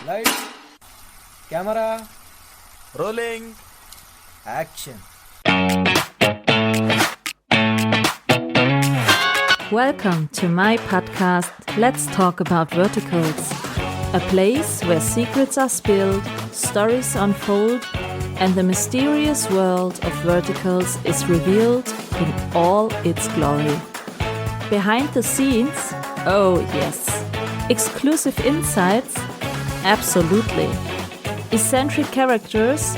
Lights, camera, Rolling. action. Welcome to my podcast, Let's Talk About Verticals, a place where secrets are spilled, stories unfold, and the mysterious world of verticals is revealed in all its glory. Behind the scenes, oh yes. Exclusive insights, absolutely. Eccentric characters,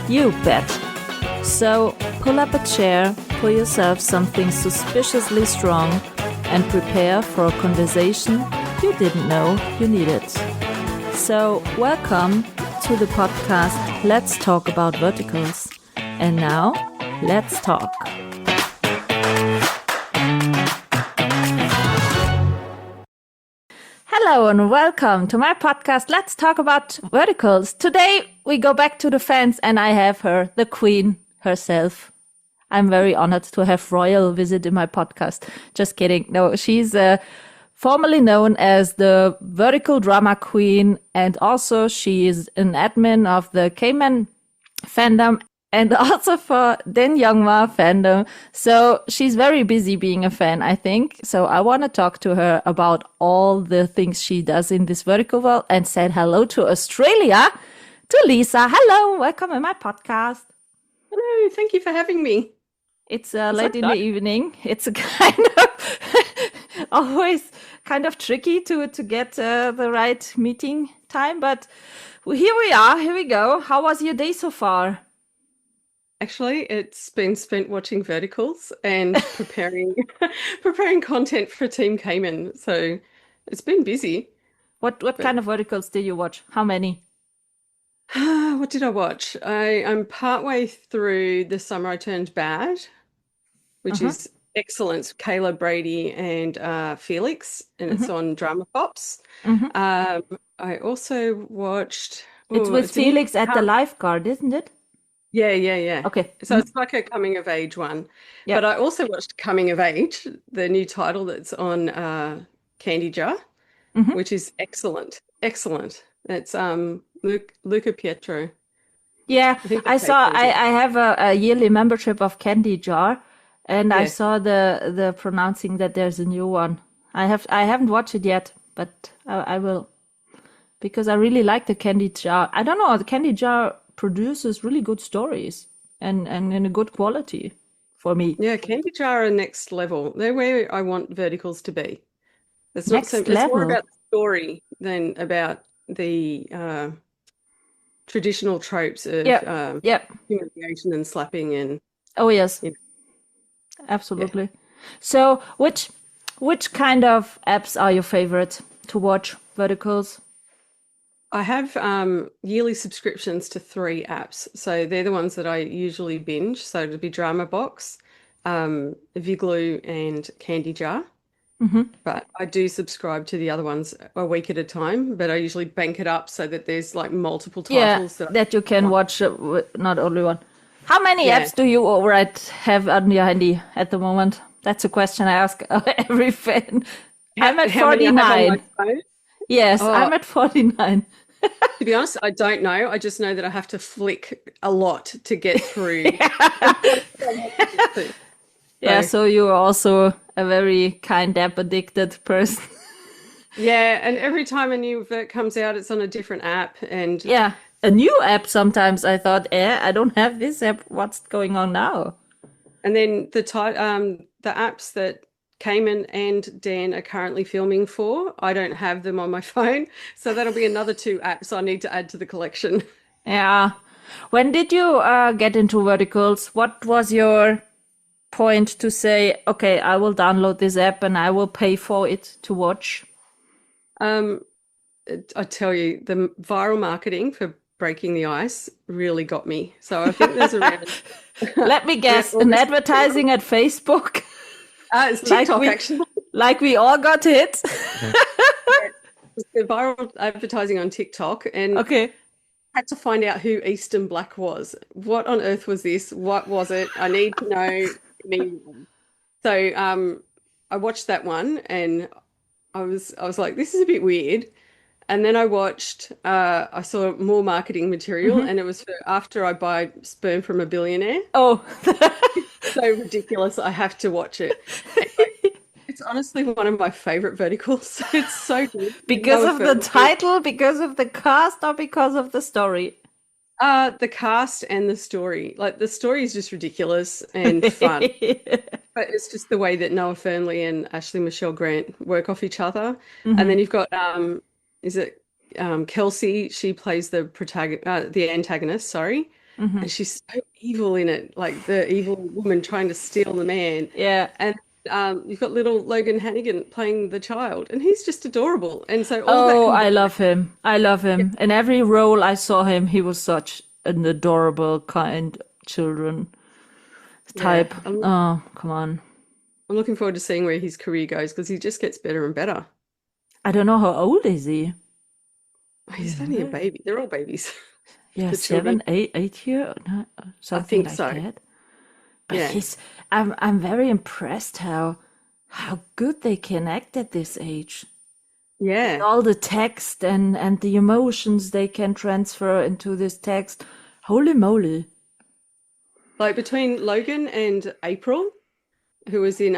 you bet. So pull up a chair, pour yourself something suspiciously strong, and prepare for a conversation you didn't know you needed. So welcome to the podcast Let's Talk About Verticals. And now, let's talk. Hello and welcome to my podcast Let's Talk About Verticals. Today we go back to the fans and I have her, the queen herself. I'm very honored to have royal visit in my podcast. Just kidding. No, she's formerly known as the vertical drama queen, and also she is an admin of the Cayman fandom and also for Den Youngma fandom. So she's very busy being a fan, I think. So I want to talk to her about all the things she does in this vertical world and said hello to Australia, to Lisa. Hello, welcome in my podcast. Hello, thank you for having me. It's late in the evening. It's a kind of always kind of tricky to get the right meeting time, but here we are. Here we go. How was your day so far? Actually, it's been spent watching verticals and preparing content for Team Cayman. So it's been busy. What kind of verticals did you watch? How many? What did I watch? I'm partway through The Summer I Turned Bad, which is excellent. Kayla Brady and Felix, and it's on Drama Pops. I also watched... It's with Felix at the lifeguard, isn't it? Yeah. Okay. So it's like a coming of age one. Yep. But I also watched Coming of Age, the new title that's on Candy Jar, which is excellent. Excellent. It's Luca Pietro. Yeah, I saw. I have a yearly membership of Candy Jar, and I saw the pronouncing that there's a new one. I haven't watched it yet, but I will, because I really like the Candy Jar. I don't know, the Candy Jar produces really good stories and in a good quality for me. Yeah, Candy Jar are next level. They're where I want verticals to be. It's next level. It's more about the story than about the traditional tropes of humiliation and slapping and absolutely. So which kind of apps are your favorite to watch verticals? I have yearly subscriptions to 3 apps. So they're the ones that I usually binge. So it'd be Drama Box, Vigloo and Candy Jar. But I do subscribe to the other ones a week at a time, but I usually bank it up so that there's like multiple titles that you can watch, not only one. How many apps do you have on your handy at the moment? That's a question I ask every fan. I'm at 49. Yes, I'm at 49. To be honest, I don't know. I just know that I have to flick a lot to get through. So you're also a very kind app addicted person. Yeah, and every time a new vert comes out, it's on a different app. And a new app sometimes. I thought, I don't have this app. What's going on now? And then the apps that Cayman and Dan are currently filming for, I don't have them on my phone. So that'll be another 2 apps I need to add to the collection. Yeah. When did you get into verticals? What was your point to say, okay, I will download this app and I will pay for it to watch? I tell you, the viral marketing for Breaking the Ice really got me. So I think there's around... Let me guess, an advertising at Facebook? It's TikTok, actually. Like we all got hit. The viral advertising on TikTok, and had to find out who Eastern Black was. What on earth was this? What was it? I need to know. So I watched that one, and I was like, this is a bit weird. And then I saw more marketing material, Hmm. and it was for after I buy sperm from a billionaire. Oh, So ridiculous. I have to watch it. Anyway, it's honestly one of my favorite verticals. It's so good. And because Noah of the Fernley, title, because of the cast, or because of the story? the cast and the story. Like the story is just ridiculous and fun. But it's just the way that Noah Fernley and Ashley Michelle Grant work off each other. And Hmm. then you've got is it Kelsey? She plays the antagonist, sorry. Hmm. And she's so evil in it, like the evil woman trying to steal the man. Yeah. And you've got little Logan Hannigan playing the child, and he's just adorable. And so all that Oh, I combined, love him. I love him. In every role I saw him, he was such an adorable, kind children yeah, type. Oh, come on. I'm looking forward to seeing where his career goes because he just gets better and better. I don't know how old is he? Do you He's have only a it? baby. They're all babies, Yeah, the children. 7, 8, 8 year, no, I something think like so. that. But Yeah. I'm very impressed how good they can act at this age. With Yeah. all the text and the emotions they can transfer into this text. Holy moly. Like between Logan and April, who was in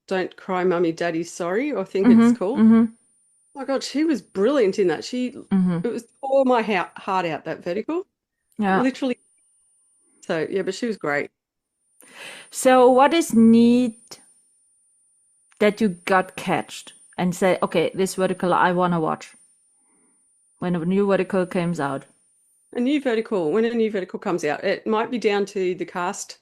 Don't Cry Mummy Daddy's Sorry, I think it's Mm-hmm. called. Mm-hmm. Oh my God, she was brilliant in that. Mm-hmm. It was tore my heart out, that vertical. Yeah. Literally. So yeah, but she was great. So what is neat that you got catched and say, okay, this vertical I wanna watch when a new vertical comes out. When a new vertical comes out, it might be down to the cast,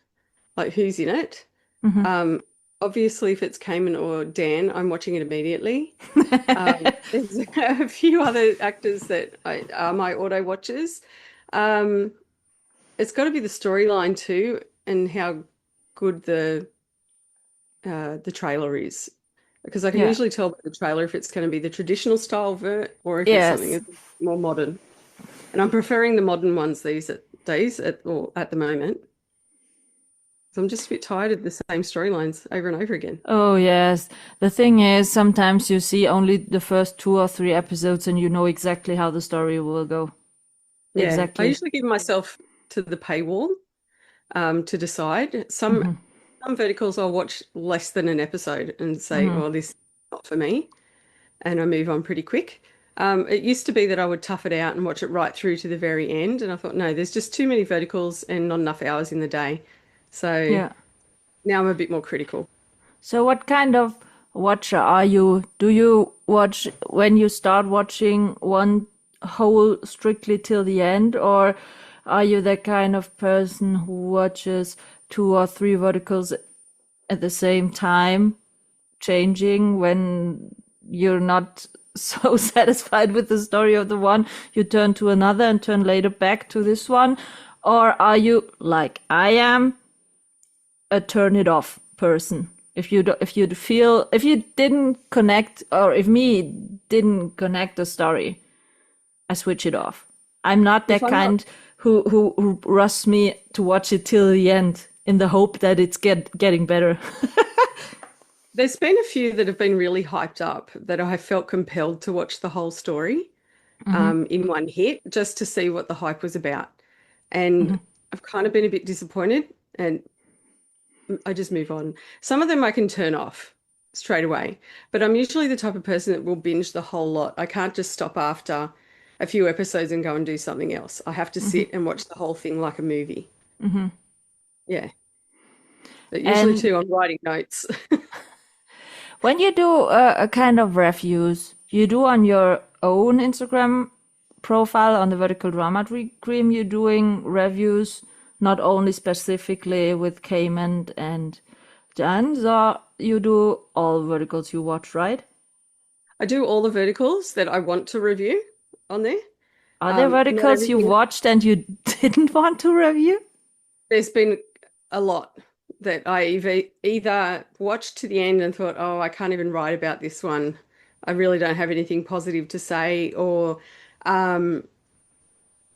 like who's in it. Mm-hmm. Um, Obviously, if it's Cayman or Dan, I'm watching it immediately. There's a few other actors that are my auto watchers. Um, it's got to be the storyline too, and how good the trailer is, because I can Yeah. usually tell by the trailer if it's going to be the traditional style vert or if it's something Yes. that's more modern. And I'm preferring the modern ones these days at the moment. So I'm just a bit tired of the same storylines over and over again. Oh, yes. The thing is, sometimes you see only the first 2 or 3 episodes and you know exactly how the story will go. Yeah, I Exactly. usually give myself to the paywall to decide. Hmm. Some verticals I'll watch less than an episode and say, Hmm. "Oh, this is not for me," and I move on pretty quick. It used to be that I would tough it out and watch it right through to the very end, and I thought, no, there's just too many verticals and not enough hours in the day. So Yeah. now I'm a bit more critical. So what kind of watcher are you? Do you watch when you start watching one whole strictly till the end, or are you the kind of person who watches 2 or 3 verticals at the same time, changing when you're not so satisfied with the story of the one, you turn to another and turn later back to this one? Or are you like I am, a turn it off person? If you feel, if you didn't connect, or if me didn't connect the story, I switch it off. I'm not If that I'm not kind who rushes me to watch it till the end in the hope that it's getting better. There's been a few that have been really hyped up that I have felt compelled to watch the whole story Hmm. in one hit just to see what the hype was about. Hmm. And I've kind of been a bit disappointed and I just move on. Some of them I can turn off straight away, but I'm usually the type of person that will binge the whole lot. I can't just stop after a few episodes and go and do something else. I have to Hmm. sit and watch the whole thing like a movie. Hmm. Yeah. But usually And too, I'm writing notes. when you do a kind of reviews, you do on your own Instagram profile on the Vertical Drama Dream, you're doing reviews not only specifically with Cayman and Dan, or you do all verticals you watch, right? I do all the verticals that I want to review on there. Are there Not verticals you everything. watched and you didn't want to review? There's been a lot that I either watched to the end and thought, oh, I can't even write about this one. I really don't have anything positive to say, or um,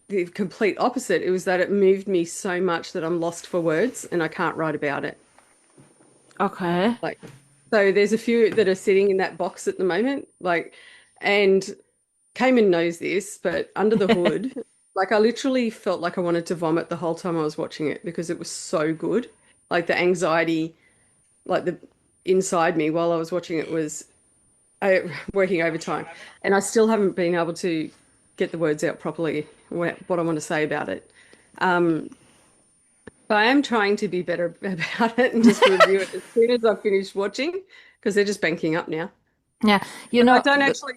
the complete opposite. It was that it moved me so much that I'm lost for words and I can't write about it. Okay. Like, so there's a few that are sitting in that box at the moment, like, and Cayman knows this, but under the hood, like I literally felt like I wanted to vomit the whole time I was watching it because it was so good. Like the anxiety, like the inside me while I was watching it was working overtime. And I still haven't been able to get the words out properly, what I want to say about it. Um, but I am trying to be better about it and just review it as soon as I finish watching because they're just banking up now. Yeah, you I know, don't actually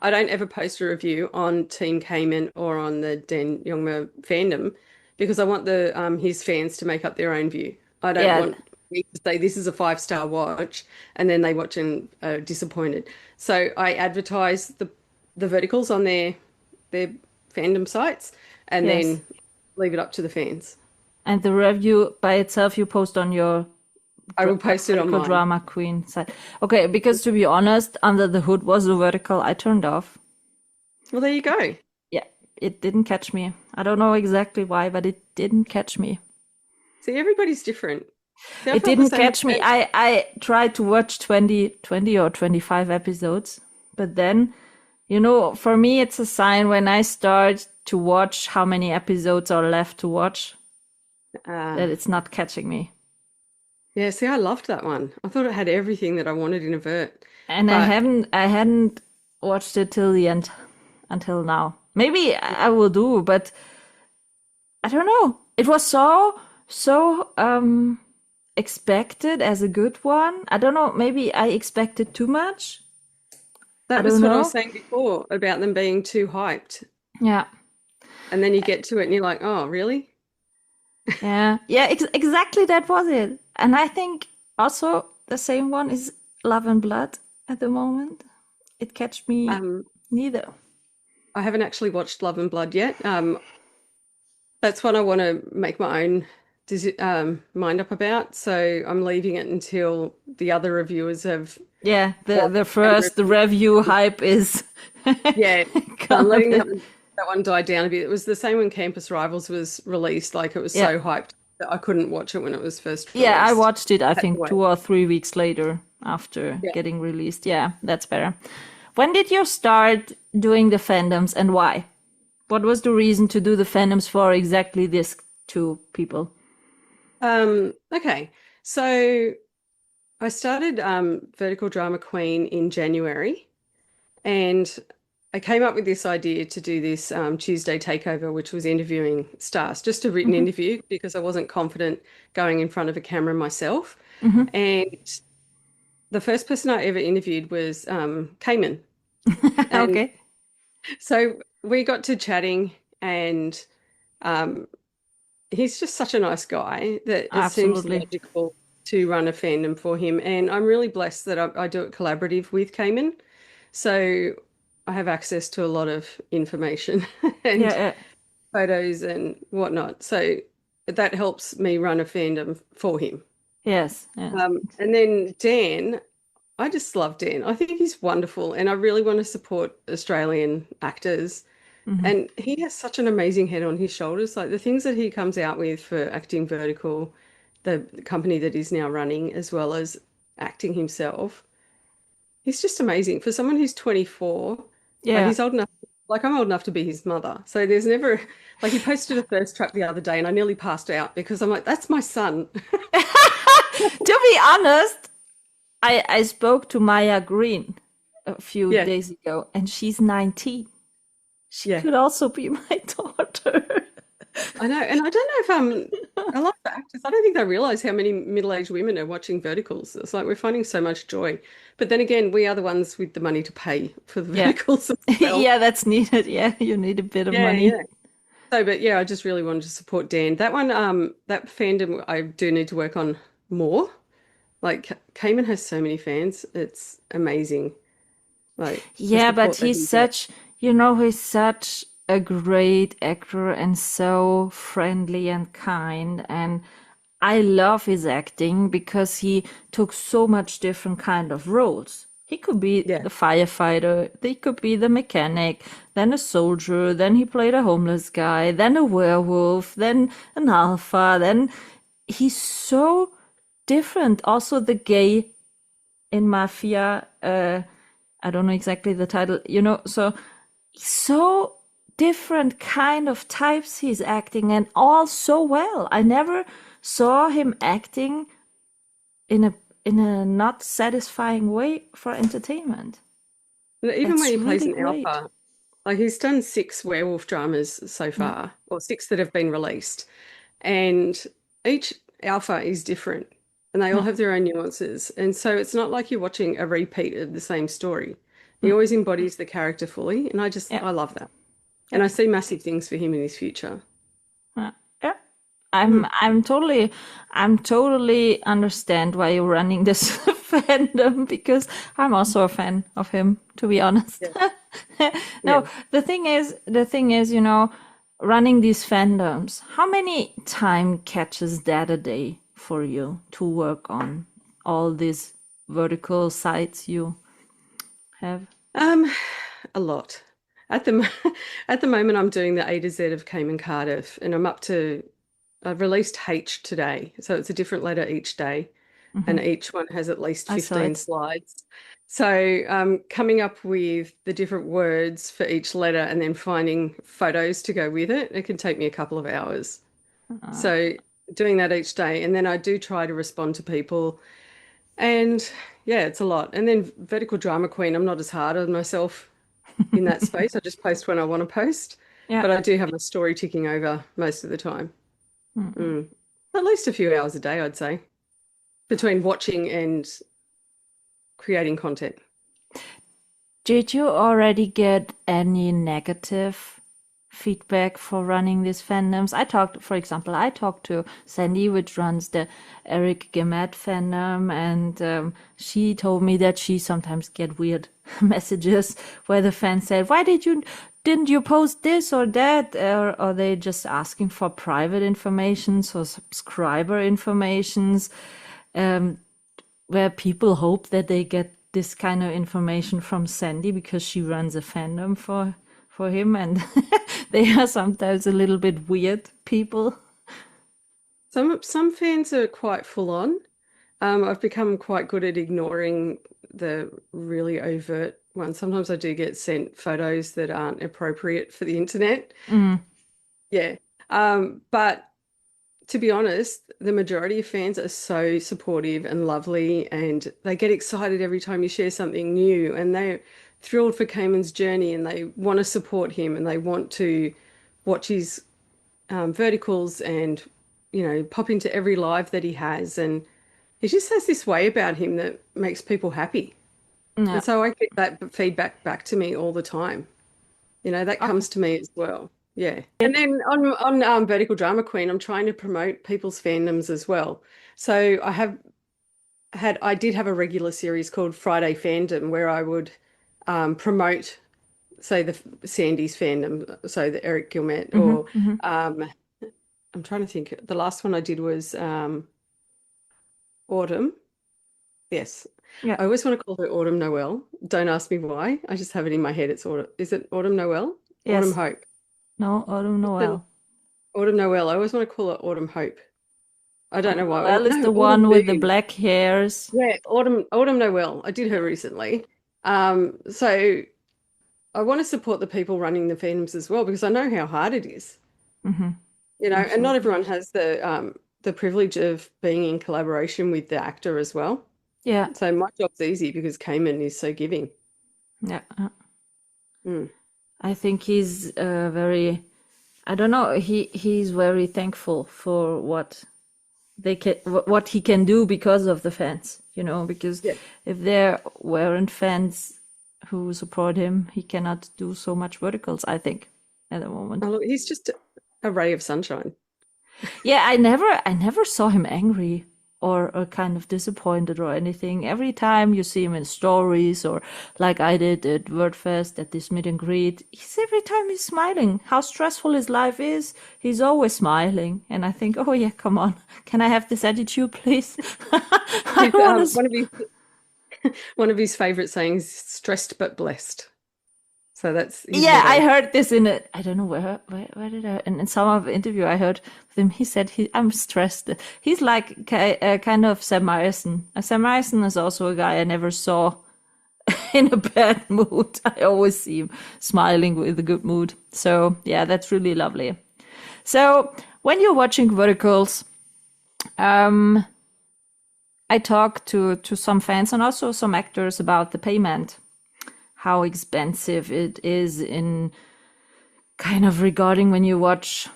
I don't ever post a review on Team Cayman or on the Dan Youngma fandom because I want the his fans to make up their own view. I don't yeah, want me to say this is a 5-star watch and then they watch and are disappointed. So I advertise the verticals on their fandom sites and yes. then leave it up to the fans. And the review by itself you post on your I will post it on Vertical mine. Drama Queen site. Okay, because to be honest, Under the Hood was a vertical I turned off. Well, there you go. Yeah, it didn't catch me. I don't know exactly why, but it didn't catch me. See, everybody's different. See, I It felt the didn't same catch me. way. I tried to watch 20 or 25 episodes, but then, you know, for me it's a sign when I start to watch how many episodes are left to watch that it's not catching me. Yeah, see, I loved that one. I thought it had everything that I wanted in a vert. And But I hadn't watched it till the end until now. Maybe I will do, but I don't know. It was so expected as a good one. I don't know, maybe I expected too much. I that was don't what I was know. saying before about them being too hyped. Yeah. And then you get to it and you're like, oh, really? Yeah. Yeah, exactly that was it. And I think also the same one is Love and Blood at the moment. It catch me Um, neither. I haven't actually watched Love and Blood yet. That's one I want to make my own mind up about. So I'm leaving it until the other reviewers have Yeah, watched the and first review hype is yeah, so I'm letting gone. that one die down a bit. It was the same when Campus Rivals was released. Like it was Yeah. so hyped that I couldn't watch it when it was first Yeah, I released. watched it, I Had to think, wait. 2 or 3 weeks later after Yeah. getting released. Yeah, that's better. When did you start doing the fandoms and why? What was the reason to do the fandoms for exactly this two people? Okay. So I started Vertical Drama Queen in January, and I came up with this idea to do this Tuesday takeover, which was interviewing stars, just a written Hmm. interview because I wasn't confident going in front of a camera myself. Hmm. And the first person I ever interviewed was Cayman. And Okay, so we got to chatting, and um, he's just such a nice guy that it seems absolutely. logical to run a fandom for him. And I'm really blessed that I do it collaborative with Cayman. So I have access to a lot of information Yeah, and photos and whatnot. So that helps me run a fandom for him. yes, yes. And then Dan, I just love Dan. I think he's wonderful, and I really want to support Australian actors. Hmm. And he has such an amazing head on his shoulders. Like the things that he comes out with for acting vertical, the company that he's now running, as well as acting himself. He's just amazing. For someone who's 24, like Yeah. he's old enough, like I'm old enough to be his mother. So there's never, like he posted a thirst trap the other day and I nearly passed out because I'm like, that's my son. To be honest, I spoke to Maya Green a few Yeah, days ago, and she's 19. She yeah. could also be my daughter. I know. And I don't know if a lot of actors, I don't think they realize how many middle-aged women are watching verticals. It's like we're finding so much joy. But then again, we are the ones with the money to pay for the Yeah. verticals as well. Yeah, that's needed. Yeah, you need a bit of Yeah, money. yeah. So, but yeah, I just really wanted to support Dan. That one, that fandom, I do need to work on more. Like Cayman has so many fans. It's amazing. Like the Yeah, but support that he he's gets. such, he's such a great actor and so friendly and kind. And I love his acting because he took so much different kind of roles. He could be Yeah. the firefighter, he could be the mechanic, then a soldier, then he played a homeless guy, then a werewolf, then an alpha, then he's so different. Also the gay in Mafia, I don't know exactly the title, so different kind of types he's acting and all so well. I never saw him acting in a not satisfying way for entertainment. Even when It's he plays really an great. alpha, like he's done 6 werewolf dramas so Yeah. far, or 6 that have been released, and each alpha is different, and they all Yeah. have their own nuances. And so it's not like you're watching a repeat of the same story. He Mm. always embodies the character fully, and Yeah. I love that. Yeah. And I see massive things for him in his future. Yeah. Yeah. Mm. I'm totally understand why you're running this fandom because I'm also a fan of him, to be honest. Yeah. No, Yeah. the thing is, running these fandoms, how many time catches that a day for you to work on all these vertical sites you have? Um, a lot. At the at the moment, I'm doing the A to Z of Cayman Cardiff, and I've released H today, so it's a different letter each day, Hmm. and each one has at least I saw 15 it. slides. So, coming up with the different words for each letter and then finding photos to go with it, it can take me a couple of hours. Uh, So, doing that each day, and then I do try to respond to people, and yeah, it's a lot. And then Vertical Drama Queen, I'm not as hard on myself in that space. I just post when I want to post, yeah. but I do have my story ticking over most of the time. Mm. Mm. At least a few hours a day, I'd say, between watching and creating content. Did you already get any negative feedback for running these fandoms? For example, I talked to Sandy, which runs the Eric Gemet fandom, and she told me that she sometimes get weird messages where the fans said, "Why didn't you post this or that?" Or they just asking for private informations or subscriber informations. Where people hope that they get this kind of information from Sandy because she runs a fandom for him, and they are sometimes a little bit weird people. Some fans are quite full on. I've become quite good at ignoring the really overt ones. Sometimes I do get sent photos that aren't appropriate for the internet. Mm, Yeah. But to be honest, the majority of fans are so supportive and lovely, and they get excited every time you share something new, and they're thrilled for Cayman's journey, and they want to support him, and they want to watch his verticals and, pop into every live that he has. And he just has this way about him that makes people happy. yeah. And so I get that feedback back to me all the time. That Okay. comes to me as well. Yeah. And then on Vertical Drama Queen, I'm trying to promote people's fandoms as well. So I did have a regular series called Friday Fandom where I would promote, say, the Sandy's fandom, so the Eric Gilmet, Hmm. or Hmm. I'm trying to think. The last one I did was Autumn. Yes. Yeah. I always want to call her Autumn Noel. Don't ask me why. I just have it in my head. It's Autumn. Is it Autumn Noel? Autumn Yes. Hope. No, Autumn Noel. Autumn Noel. I always want to call her Autumn Hope. I don't know Autumn why. Noel is No, the Autumn one with the Moon. black hairs. Yeah, Autumn Noel. I did her recently. So I want to support the people running the fandoms as well because I know how hard it is. Hmm. And not Absolutely. everyone has the privilege of being in collaboration with the actor as well. Yeah. So my job's easy because Cayman is so giving. Yeah. Mm. I think he's very. I don't know. He's very thankful for what he can do because of the fans. Because Yeah. if there weren't fans who support him, he cannot do so much verticals, I think, at the moment. Oh, look, he's just a ray of sunshine. Yeah, I never saw him angry or kind of disappointed or anything. Every time you see him in stories or like I did at WordFest at this meet and greet, every time he's smiling. How stressful his life is, he's always smiling. And I think, oh yeah, come on. Can I have this attitude, please? I want to. One of his favorite sayings, stressed but blessed. So that's his Yeah, I motto. heard this I don't know where did I, in some of the interview I heard with him, he said, I'm stressed. He's like kind of Sam Morrison. Sam Morrison is also a guy I never saw in a bad mood. I always see him smiling with a good mood. So yeah, that's really lovely. So when you're watching verticals, I talk to some fans and also some actors about the payment, how expensive it is in kind of regarding when you watch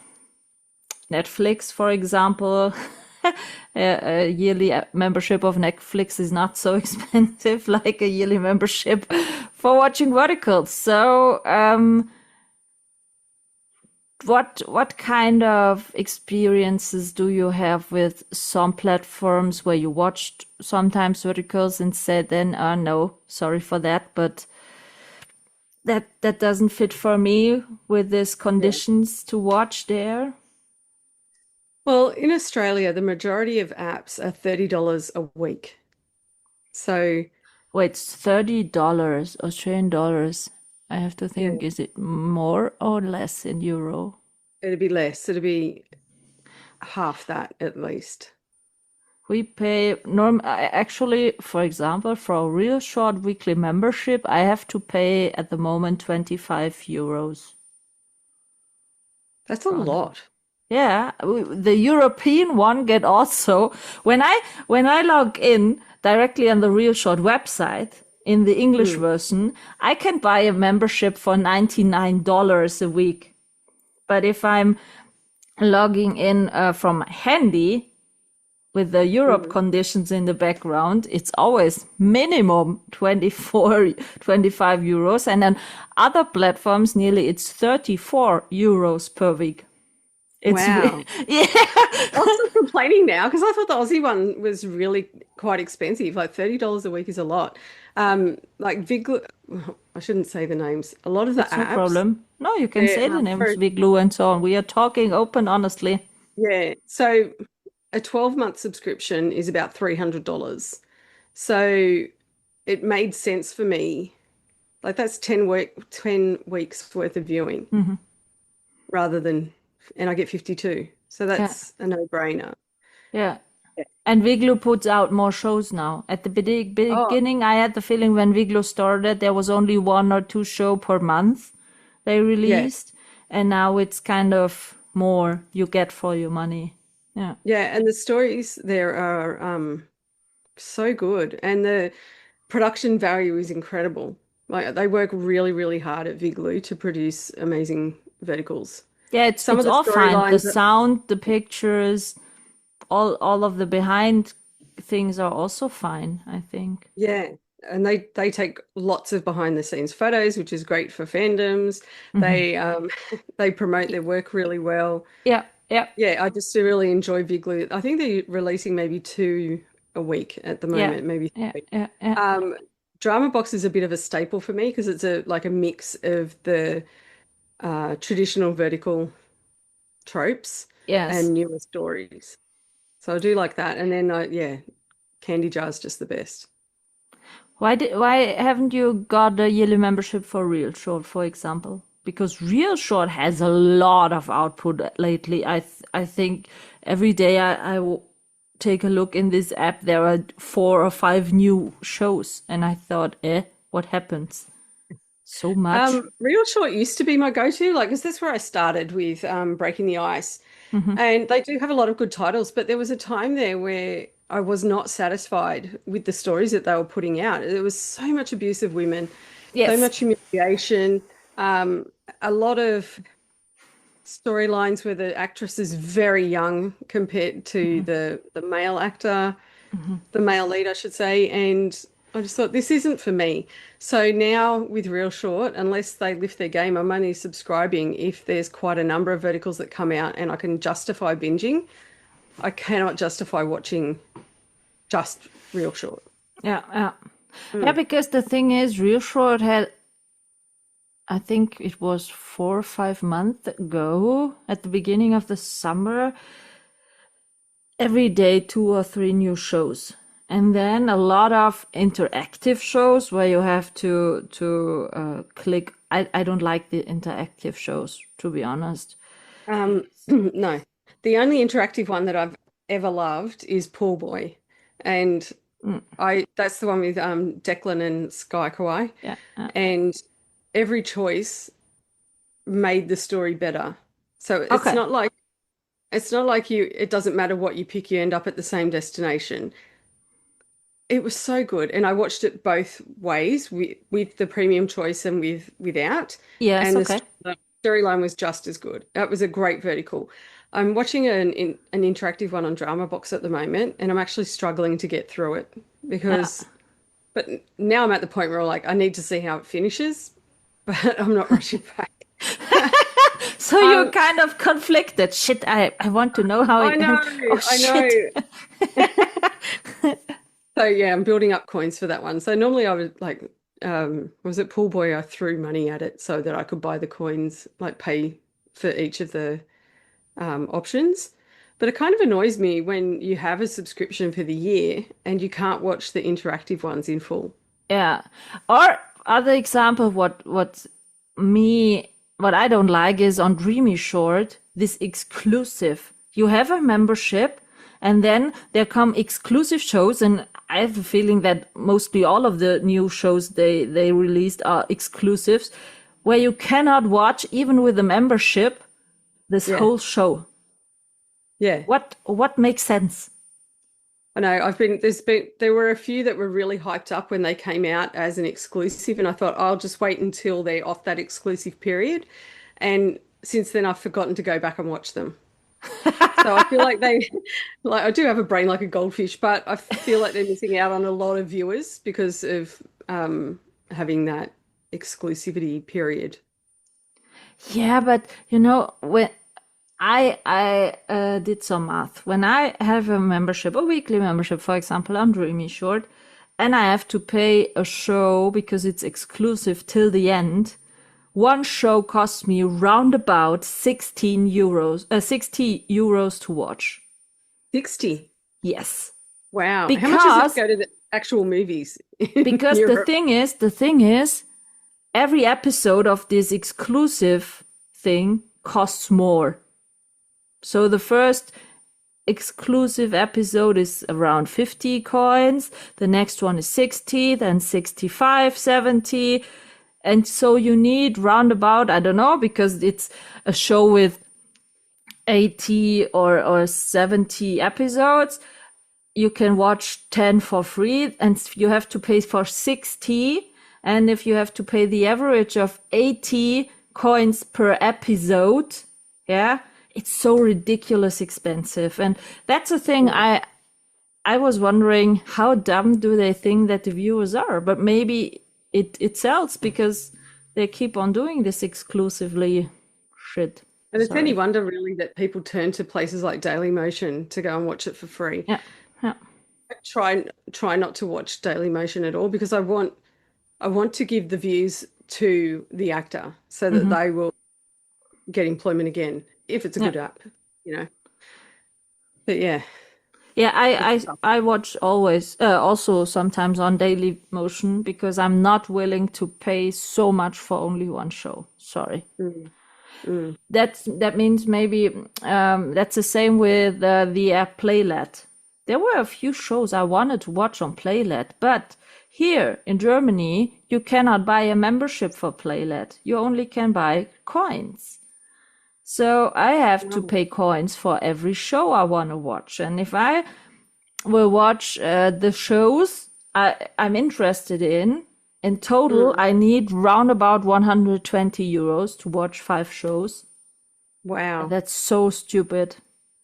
Netflix, for example. A yearly membership of Netflix is not so expensive like a yearly membership for watching verticals. So, what kind of experiences do you have with some platforms where you watched sometimes verticals and said then, oh no, sorry for that, but that doesn't fit for me with these conditions to watch there? Well, in Australia, the majority of apps are $30 a week. So, Wait, it's $30 Australian dollars. I have to yeah, think, is it more or less in euro? it'd be less. It'd be half that at least. We pay actually, for example, for a real short weekly membership, I have to pay at the moment 25 euros. That's a lot. Yeah, the European one get also when I log in directly on the Real Short website in the English Mm, version, I can buy a membership for $99 a week. But if I'm logging in from Handy with the Europe mm. conditions in the background, it's always minimum 24, 25 euros. And on other platforms, nearly it's 34 euros per week. It's Wow. yeah, I'm still complaining now because I thought the Aussie one was really quite expensive. Like $30 a week is a lot. Like Viglu, I shouldn't say the names. A lot of the it's no apps, problem. No, you can they're say the names, for, Viglu and so on. We are talking open, honestly. yeah. So a 12-month subscription is about $300. So it made sense for me. Like that's 10 weeks worth of viewing Hmm. rather than, and I get 52. So Yeah, that's a no-brainer. yeah. Yeah. And Viglu puts out more shows now. At the Oh, beginning, I had the feeling when Viglu started, there was only one or two show per month they yeah. released, and now it's kind of more you get for your money. Yeah. Yeah, and the stories there are so good, and the production value is incredible. Like they work really, really hard at Viglu to produce amazing verticals. Yeah, Some it's of the all fine. The storylines, sound, the pictures, all of the behind things are also fine, I think. yeah, and they take lots of behind the scenes photos, which is great for fandoms. Hmm. They they promote their work really well. Yeah, yeah, Yeah, I just really enjoy Viglu. I think they're releasing maybe two a week at the yeah, moment, maybe yeah, three. yeah, yeah. Um, Drama Box is a bit of a staple for me because it's a like a mix of the traditional vertical tropes Yes. and newer stories. So I do like that. And then yeah, Candy Jar is just the best. Why haven't you got a yearly membership for Real Short, for example? Because Real Short has a lot of output lately. I think every day take a look in this app, there are 4 or 5 new shows, and I thought, what happens? So much. Real Short used to be my go-to, like, because that's where I started with Breaking the Ice. Hmm. And they do have a lot of good titles, but there was a time there where I was not satisfied with the stories that they were putting out. There was so much abuse of women, so Yes. much humiliation, a lot of storylines where the actress is very young compared to Hmm. the male actor, Hmm. the male lead, I should say. And I just thought this isn't for me. So now with Real Short, unless they lift their game, I'm only subscribing if there's quite a number of verticals that come out and I can justify binging. I cannot justify watching just Real Short. Yeah, yeah. Yeah, Mm. because the thing is, Real Short had, I think it was 4 or 5 months ago, at the beginning of the summer, every day 2 or 3 new shows. And then a lot of interactive shows where you have to click. I don't like the interactive shows, to be honest. No, the only interactive one that I've ever loved is Pool Boy, and That's the one with Declan and Sky Kawhi. Yeah. And every choice made the story better. So Okay. it's not like it doesn't matter what you pick, you end up at the same destination. It was so good. And I watched it both ways with the premium choice and without. Yes. And Okay. the storyline was just as good. That was a great vertical. I'm watching an interactive one on Drama Box at the moment, and I'm actually struggling to get through it Yeah. but now I'm at the point where like I need to see how it finishes, but I'm not rushing back. So you're Um, kind of conflicted. Shit, I want to know how I it know, ends. Oh I shit. know. So yeah, I'm building up coins for that one. So normally I would like, was it Pool Boy? I threw money at it so that I could buy the coins, like pay for each of the options. But it kind of annoys me when you have a subscription for the year and you can't watch the interactive ones in full. Yeah. Or other example, what I don't like is on Dreamy Short, this exclusive. You have a membership and then there come exclusive shows, and I have a feeling that mostly all of the new shows they released are exclusives where you cannot watch even with a membership this Yeah. whole show. Yeah. What makes sense? I know there were a few that were really hyped up when they came out as an exclusive, and I thought I'll just wait until they're off that exclusive period. And since then I've forgotten to go back and watch them. So I feel like I do have a brain like a goldfish, but I feel like they're missing out on a lot of viewers because of having that exclusivity period. Yeah, but you know, when I did some math. When I have a membership, a weekly membership, for example, on Dreamy Short, and I have to pay a show because it's exclusive till the end, one show costs me round about 60 euros to watch. 60. Yes. Wow. How much does Because it go to the actual movies in because Europe? the thing is, every episode of this exclusive thing costs more. So the first exclusive episode is around 50 coins. The next one is 60, then 65, 70. And so you need roundabout, I don't know, because it's a show with 80 or 70 episodes. You can watch 10 for free and you have to pay for 60. And if you have to pay the average of 80 coins per episode, yeah, it's so ridiculous expensive. And that's the thing I was wondering, how dumb do they think that the viewers are? But maybe it sells because they keep on doing this exclusively shit. And it's Sorry. any wonder really that people turn to places like Dailymotion to go and watch it for free. Yeah. I try not to watch Dailymotion at all because I want to give the views to the actor so that they will get employment again if it's a good app, you know. But yeah. Yeah, I watch always also sometimes on Dailymotion because I'm not willing to pay so much for only one show. Sorry. That means maybe that's the same with the app Playlet. There were a few shows I wanted to watch on Playlet, but here in Germany you cannot buy a membership for Playlet. You only can buy coins. So I have to pay coins for every show I want to watch. And if I will watch the shows I'm interested in total, I need round about 120 euros to watch 5 shows. Wow. That's so stupid.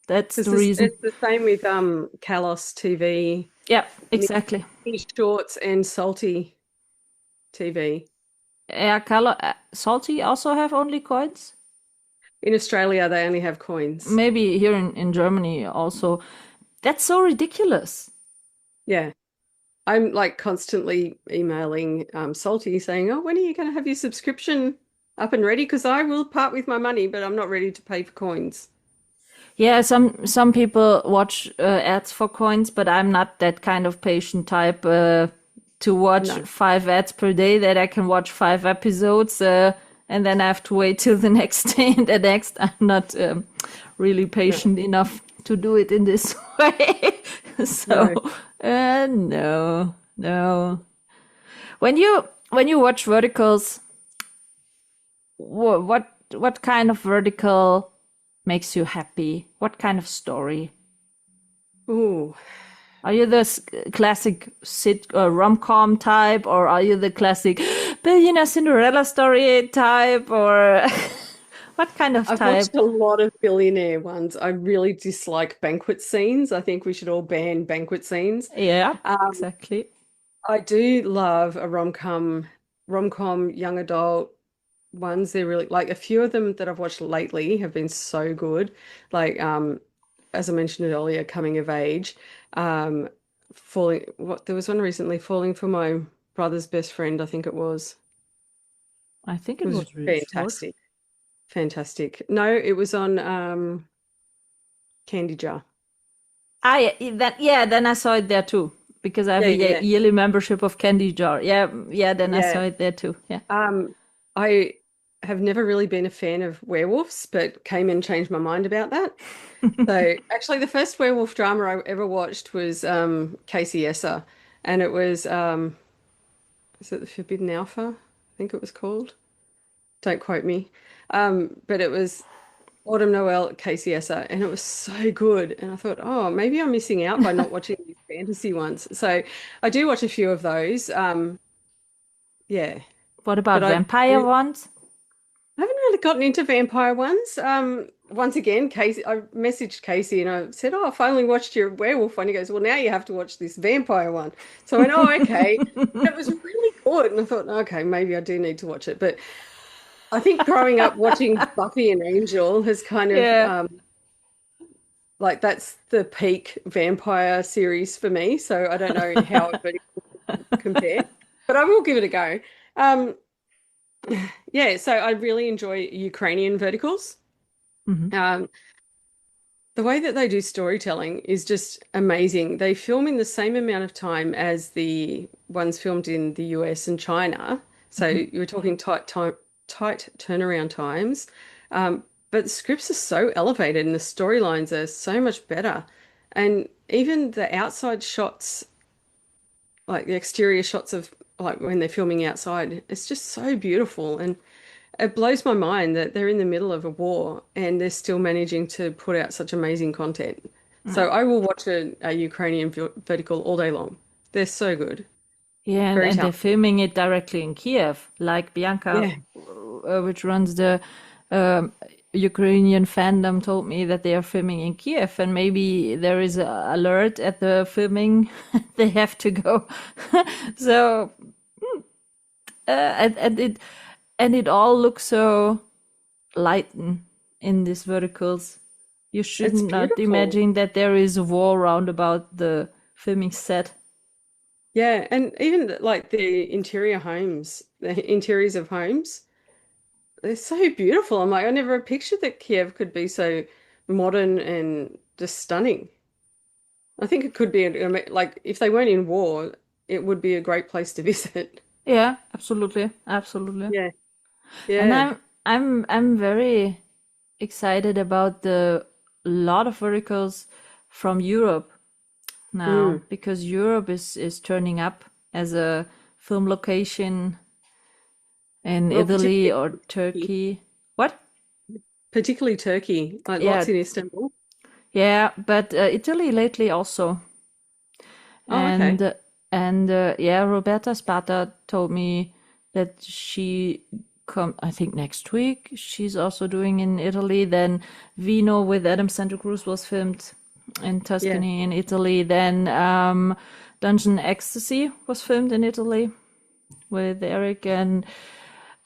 That's the reason. It's the same with Kalos TV. Yeah, exactly. Shorts and Salty TV. Yeah, Salty also have only coins? In Australia, they only have coins. Maybe here in Germany also. That's so ridiculous. Yeah. I'm like constantly emailing Salty saying, oh, when are you going to have your subscription up and ready? Because I will part with my money, but I'm not ready to pay for coins. Yeah, some people watch ads for coins, but I'm not that kind of patient type to watch 5 ads per day that I can watch 5 episodes and then I have to wait till the next day and the next. I'm not really patient enough to do it in this way. So, no. When you watch verticals, what kind of vertical makes you happy? What kind of story? Ooh, Are you the classic rom-com type, or are you the classic billionaire Cinderella story type, or what kind of I've type? watched a lot of billionaire ones. I really dislike banquet scenes. I think we should all ban banquet scenes. Yeah, Um, exactly. I do love a rom-com young adult ones. They're really like a few of them that I've watched lately have been so good. Like as I mentioned earlier, coming of age. Um there was one recently, Falling for My Brother's Best Friend, I think it was. I think It it was was really short. fantastic. Fantastic. No, it was on Candy Jar. Then I saw it there too, because I have Yeah, a yeah, yearly membership of Candy Jar. Yeah, then I yeah. saw it there too. Yeah. I have never really been a fan of werewolves, but Cayman changed my mind about that. So actually, the first werewolf drama I ever watched was Casey Esser, and it was is it The Forbidden Alpha? I think it was called. Don't quote me. But it was Autumn Noel Casey Esser, and it was so good. And I thought, oh, maybe I'm missing out by not watching these fantasy ones. So I do watch a few of those. Yeah, What but about vampire ones? I haven't really gotten into vampire ones. Once again, Casey, I messaged Casey and I said, "Oh, I finally watched your werewolf one." He goes, "Well, now you have to watch this vampire one." So I went, "Oh, okay." It was really good, and I thought, "Okay, maybe I do need to watch it." But I think growing up watching Buffy and Angel has kind of Yeah. like that's the peak vampire series for me. So I don't know how it would compare, but I will give it a go. Um, yeah, so I really enjoy Ukrainian verticals. Hmm. Um, the way that they do storytelling is just amazing. They film in the same amount of time as the ones filmed in the US and China. So Hmm. you were talking tight turnaround times. But the scripts are so elevated and the storylines are so much better. And even the outside shots, like the exterior shots of like when they're filming outside, it's just so beautiful. And it blows my mind that they're in the middle of a war and they're still managing to put out such amazing content. So I will watch a Ukrainian vertical all day long. They're so good. Yeah, Very and they're talented. filming it directly in Kiev, like Bianca, Yeah. which runs the um, Ukrainian fandom, told me that they are filming in Kiev, and maybe there is a alert at the filming. They have to go. So, and it all looks so light in these verticals. You should It's not beautiful. imagine that there is a war round about the filming set. Yeah. And even like the interior homes, the interiors of homes, they're so beautiful. I'm like, I never pictured that Kiev could be so modern and just stunning. I think it could be like if they weren't in war, it would be a great place to visit. Yeah, absolutely, absolutely. Yeah. And Yeah. I'm very excited about the lot of verticals from Europe now, Mm. because Europe is turning up as a film location in Well, Italy or Turkey, Turkey. What? particularly Turkey, like Yeah, lots in Istanbul. yeah, but Italy lately also. Oh, okay. And yeah, Roberta Spata told me that she come, I think next week she's also doing in Italy. Then Vino with Adam Santa Cruz was filmed in Yeah. Tuscany in Italy. Then Dungeon Ecstasy was filmed in Italy with Eric. And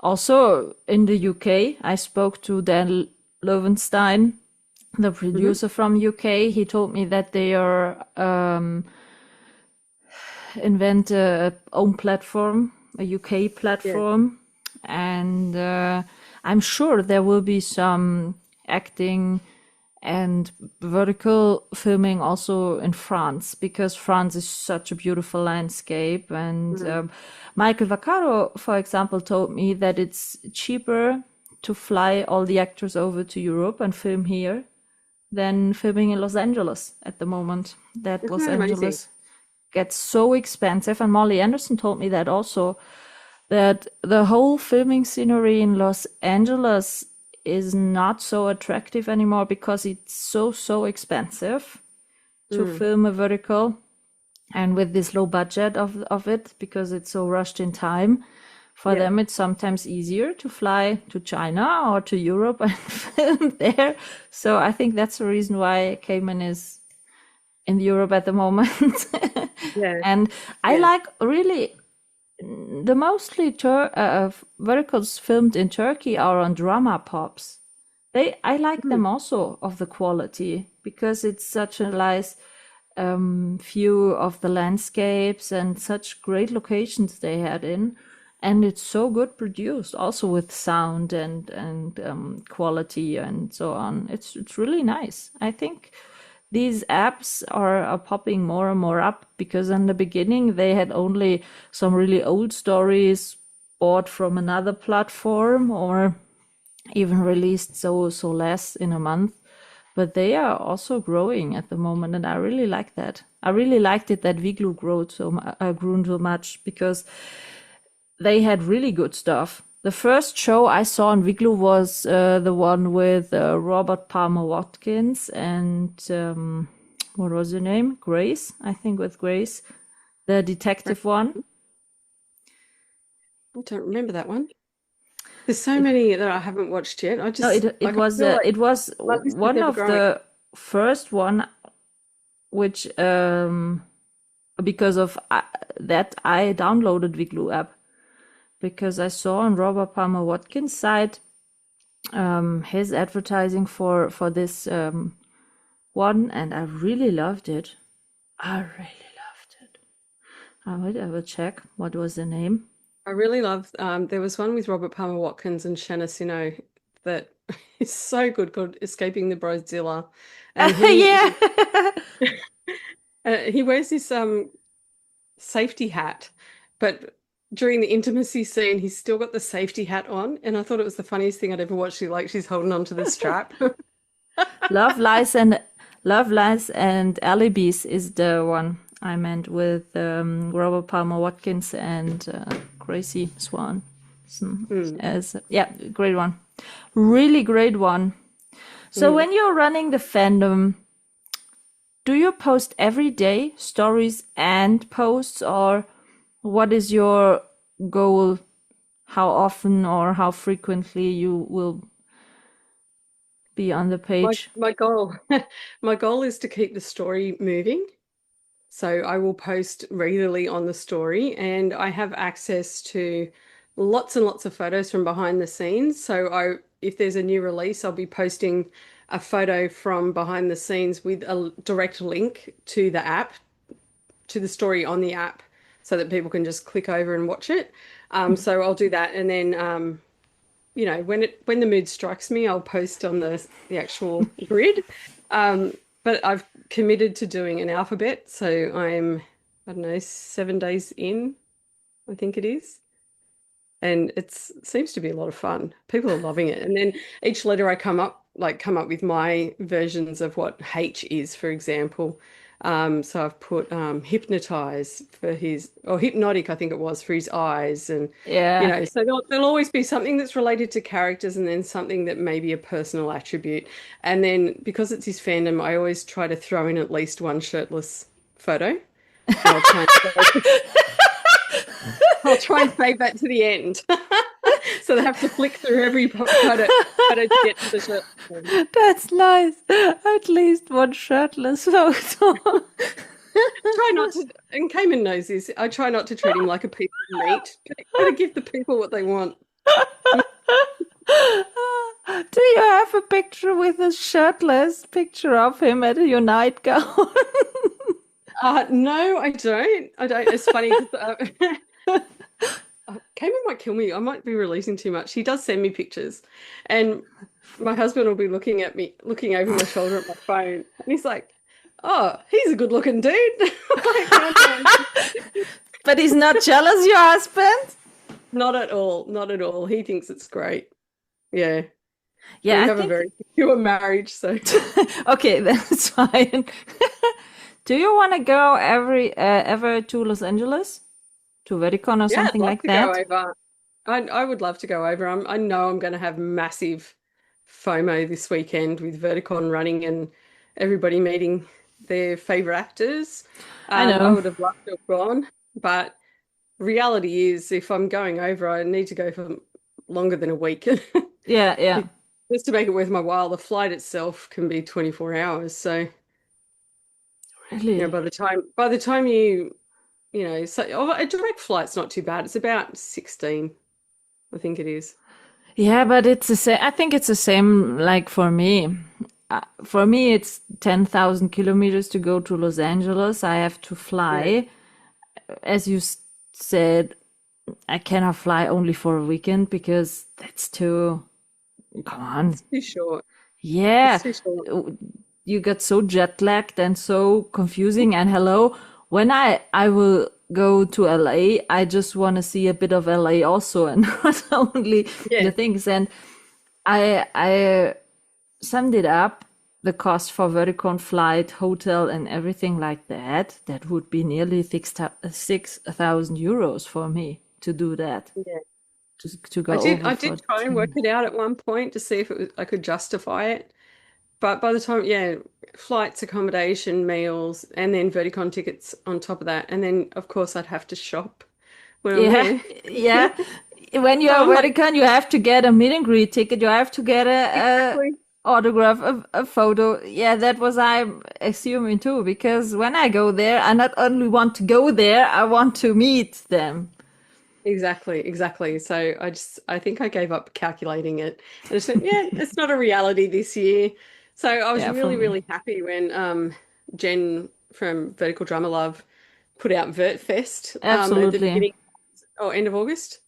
also in the UK, I spoke to Dan Lovenstein, the Hmm. producer from UK. He told me that they are invent a own platform, a UK Yeah. platform, and I'm sure there will be some acting and vertical filming also in France, because France is such a beautiful landscape. And Mm. Michael Vaccaro, for example, told me that it's cheaper to fly all the actors over to Europe and film here than filming in Los Angeles at the moment. That Isn't Los that amazing? Angeles gets so expensive, and Molly Anderson told me that also, that the whole filming scenery in Los Angeles is not so attractive anymore because it's so expensive to Mm, film a vertical, and with this low budget of it, because it's so rushed in time, for yeah. them it's sometimes easier to fly to China or to Europe and film there. So I think that's the reason why Cayman is in Europe at the moment. Yeah. And I Yeah. like really the mostly verticals filmed in Turkey are on drama pops. I like Mm, them also of the quality, because it's such a nice view of the landscapes and such great locations they had in, and it's so good produced, also with sound and quality and so on. It's really nice. I think these apps are popping more and more up, because in the beginning they had only some really old stories bought from another platform, or even released so less in a month. But they are also growing at the moment, and I really like that. I really liked it that Viglu grew so much, because they had really good stuff. The first show I saw on Viglu was the one with Robert Palmer Watkins and what was her name? Grace, I think, with Grace, the detective one. I don't remember that one. There's so many that I haven't watched yet. I No, just it I was feel like it was my list is one never of growing. the first one, which because of that I downloaded Viglu app, because I saw on Robert Palmer Watkins' site his advertising for this one, and I really loved it. I really loved it. I will check what was the name. I really love there was one with Robert Palmer Watkins and Shanna Sino that is so good called Escaping the Brozilla. And Yeah. he wears this safety hat, but during the intimacy scene he's still got the safety hat on, and I thought it was the funniest thing I'd ever watched. She's holding onto the strap. Love, Lies and Alibis is the one I meant, with Robert Palmer Watkins and Gracie Swan. As yeah, great one, really great one. So when you're running the fandom, do you post every day stories and posts, or what is your goal? How often or how frequently you will be on the page? My goal my goal is to keep the story moving. So I will post regularly on the story, and I have access to lots and lots of photos from behind the scenes. So if there's a new release, I'll be posting a photo from behind the scenes with a direct link to the app, to the story on the app, so that people can just click over and watch it. So I'll do that, and then when the mood strikes me, I'll post on the actual grid. But I've committed to doing an alphabet, so I don't know, 7 days in, I think it is. And it seems to be a lot of fun. People are loving it. And then each letter I come up with my versions of what H is, for example. So I've put hypnotize for or hypnotic, I think it was, for his eyes. And, Yeah. so there'll always be something that's related to characters, and then something that may be a personal attribute. And then because it's his fandom, I always try to throw in at least one shirtless photo. And I'll try and save that to the end. So they have to flick through every photo to get to the shirt. That's nice. At least one shirtless photo. Try not to, and Cayman knows this, I try not to treat him like a piece of meat. Gotta give the people what they want. Do you have a picture with a shirtless picture of him at your nightgown? No, I don't. It's funny. Cayman might kill me. I might be releasing too much. He does send me pictures, and my husband will be looking at me, looking over my shoulder at my phone, and he's like, "Oh, he's a good-looking dude." But he's not jealous, your husband? Not at all. Not at all. He thinks it's great. Yeah. Yeah, We I have a think. very secure marriage, so Okay, that's fine. Do you want to go ever to Los Angeles to Vericon or yeah, I'd something love like to go that? over. I would love to go over. I know I'm going to have massive FOMO this weekend with Verticon running and everybody meeting their favorite actors. I I know. would have loved to have gone, but reality is, if I'm going over, I need to go for longer than a week. Yeah, yeah, Just to make it worth my while. The flight itself can be 24 hours. So, really. by the time so a direct flight's not too bad. It's about 16, I think it is. Yeah, but it's the same. I think it's the same like for me. For me, it's 10,000 kilometers to go to Los Angeles. I have to Yeah, fly. As you said, I cannot fly only for a weekend because that's too. Come on. it's too short. Yeah, It's too short. you get so jet lagged and so confusing. And hello, when I will go to LA, I just want to see a bit of LA also, and not only the Yeah, things. And I summed it up. The cost for Verticon flight, hotel, and everything like that, that would be nearly 6,000 euros for me to do that, yeah. to I go did over I for did try and work 2 minutes. it out at one point to see if I could justify it. But by the time, yeah, flights, accommodation, meals, and then Verticon tickets on top of that. And then, of course, I'd have to shop when I'm Yeah, there. yeah. When So you're I'm like, Vatican, you have to get a meet and greet ticket. You have to get a exactly, autograph, a photo. Yeah, that was I'm assuming too. Because when I go there, I not only want to go there, I want to meet them. exactly. So I think I gave up calculating it. I just went, yeah, it's not a reality this year. So I was Yeah, for really, me, really happy when Jen from Vertical Drummer Love put out VertFest at the absolutely. beginning or end of August.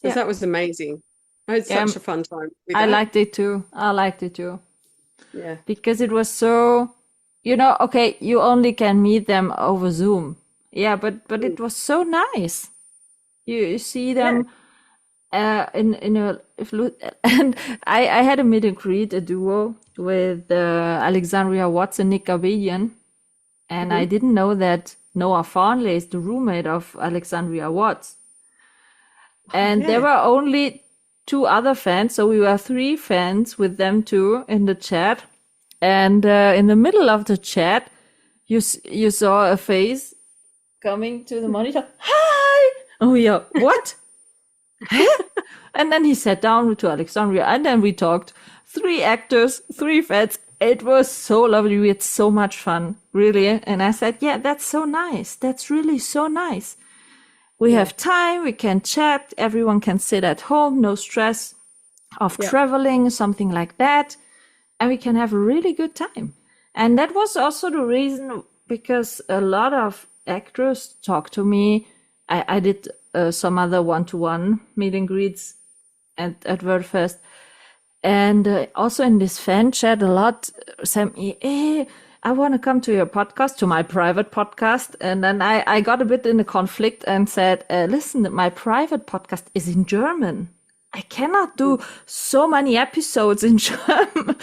Because Yeah, that was amazing. I had yeah. such a fun time with I that. liked it too. I liked it too Yeah. because it was so. Okay, you only can meet them over Zoom. Yeah, but Mm. it was so nice. You see Yeah. them in a and I had a meet and greet, a duo with Alexandria Watts and Nick Gabellion, and I Hmm. didn't know that Noah Farnley is the roommate of Alexandria Watts, Oh, and there yeah. were only two other fans, so we were three fans with them too in the chat, and in the middle of the chat, you saw a face coming to the monitor. Hi, oh yeah, what? And then he sat down to Alexandria, and then we talked. Three actors, three fans. It was so lovely. We had so much fun, really. And I said, yeah, that's so nice. That's really so nice. We Yeah. have time. We can chat. Everyone can sit at home. No stress of Yeah. traveling, something like that. And we can have a really good time. And that was also the reason because a lot of actors talked to me. I did some other one-to-one meet and greets at WordFest. And also in this fan chat, a lot sent me, hey, I want to come to your podcast, to my private podcast. And then I got a bit in a conflict and said, listen, my private podcast is in German. I cannot do so many episodes in German,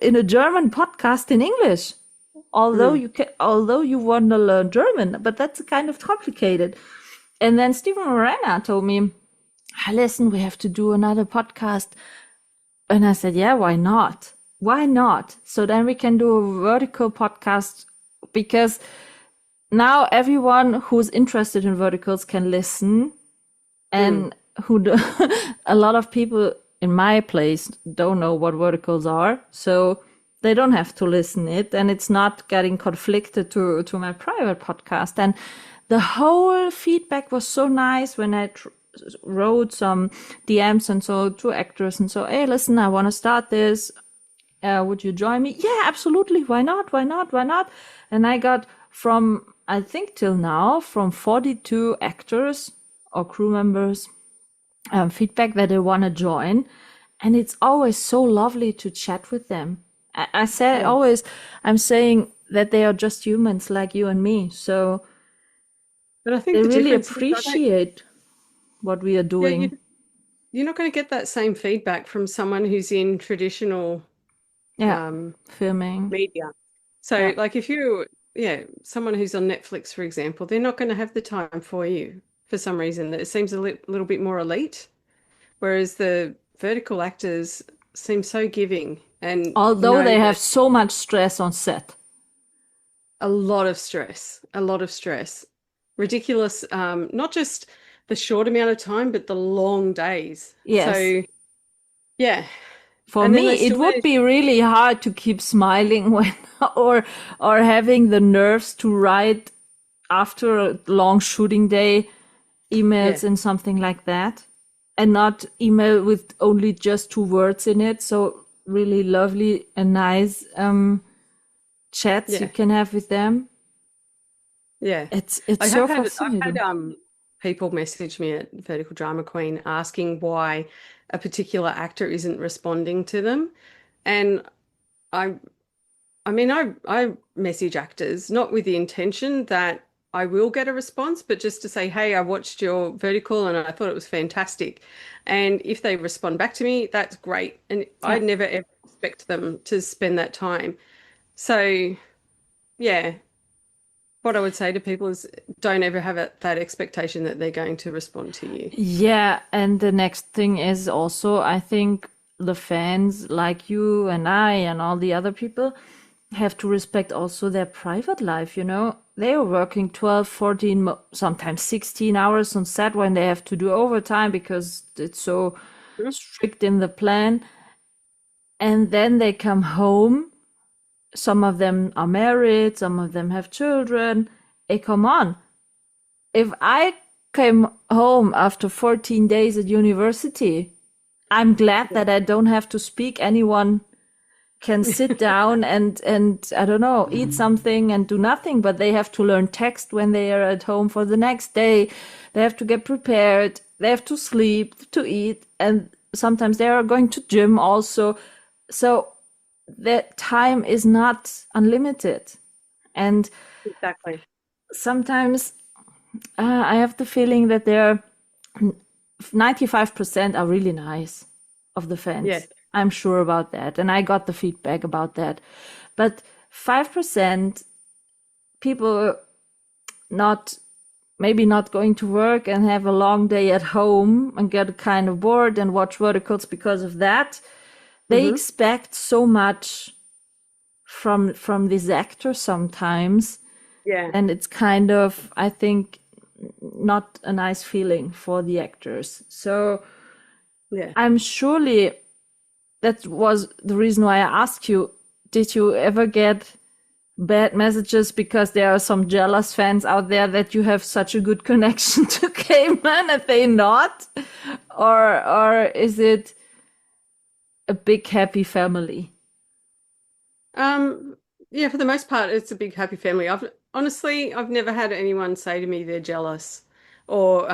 in a German podcast in English. Mm. Although you want to learn German, but that's kind of complicated. And then Stephen Morena told me, listen, we have to do another podcast. And I said, yeah, why not? Why not? So then we can do a vertical podcast because now everyone who's interested in verticals can listen Mm. and a lot of people in my place don't know what verticals are. So they don't have to listen it and it's not getting conflicted to my private podcast. And the whole feedback was so nice when I wrote some DMs and so to actors and so, hey, listen, I want to start this. Would you join me? Yeah, absolutely. Why not? Why not? Why not? And I got from, I think till now, from 42 actors or crew members feedback that they want to join. And it's always so lovely to chat with them. I say Yeah. always, I'm saying that they are just humans like you and me. So But I think they the really difference is appreciate what we are yeah, doing. you're not going to get that same feedback from someone who's in traditional Yeah, um, filming. media. So, Yeah. like if you, yeah, someone who's on Netflix, for example, they're not going to have the time for you for some reason. It seems a li little bit more elite, whereas the vertical actors seem so giving and Although know they have that so much stress on set. a lot of stress, ridiculous, not just the short amount of time, but the long days. Yes. So, yeah. For And then they me, it still would manage. be really hard to keep smiling when or or having the nerves to write after a long shooting day Yeah, emails and something like that, and not email with only just two words in it. So really lovely and nice chats you yeah. can have with them. Yeah. It's so I've had fascinating. people message me at Vertical Drama Queen asking why a particular actor isn't responding to them. And I I mean I message actors not with the intention that I will get a response, but just to say, hey, I watched your vertical and I thought it was fantastic. And if they respond back to me, that's great. And I Yeah. never ever expect them to spend that time. So yeah, what I would say to people is don't ever have that expectation that they're going to respond to you. Yeah, and the next thing is also, I think the fans like you and I and all the other people have to respect also their private life, you know? They are working 12, 14, sometimes 16 hours on set when they have to do overtime because it's so strict in the plan. And then they come home. Some of them are married, some of them have children. Hey, come on. If I came home after 14 days at university, I'm glad that I don't have to speak. Anyone can sit down and I don't know, eat something and do nothing, but they have to learn text when they are at home for the next day. They have to get prepared. They have to sleep, to eat, and sometimes they are going to gym also. So that time is not unlimited. And Exactly. sometimes I have the feeling that there 95% are really nice of the Yeah. fans. I'm sure about that. And I got the feedback about that. But 5% people not maybe not going to work and have a long day at home and get kind of bored and watch verticals because of that. They Hmm. expect so much from these actors sometimes, Yeah. and it's kind of, I think, not a nice feeling for the actors. So Yeah. I'm surely that was the reason why I asked you, did you ever get bad messages because there are some jealous fans out there that you have such a good connection to Cayman and they not? Or is it a big happy family? Um, yeah, for the most part, it's a big happy family. I've never had anyone say to me they're jealous or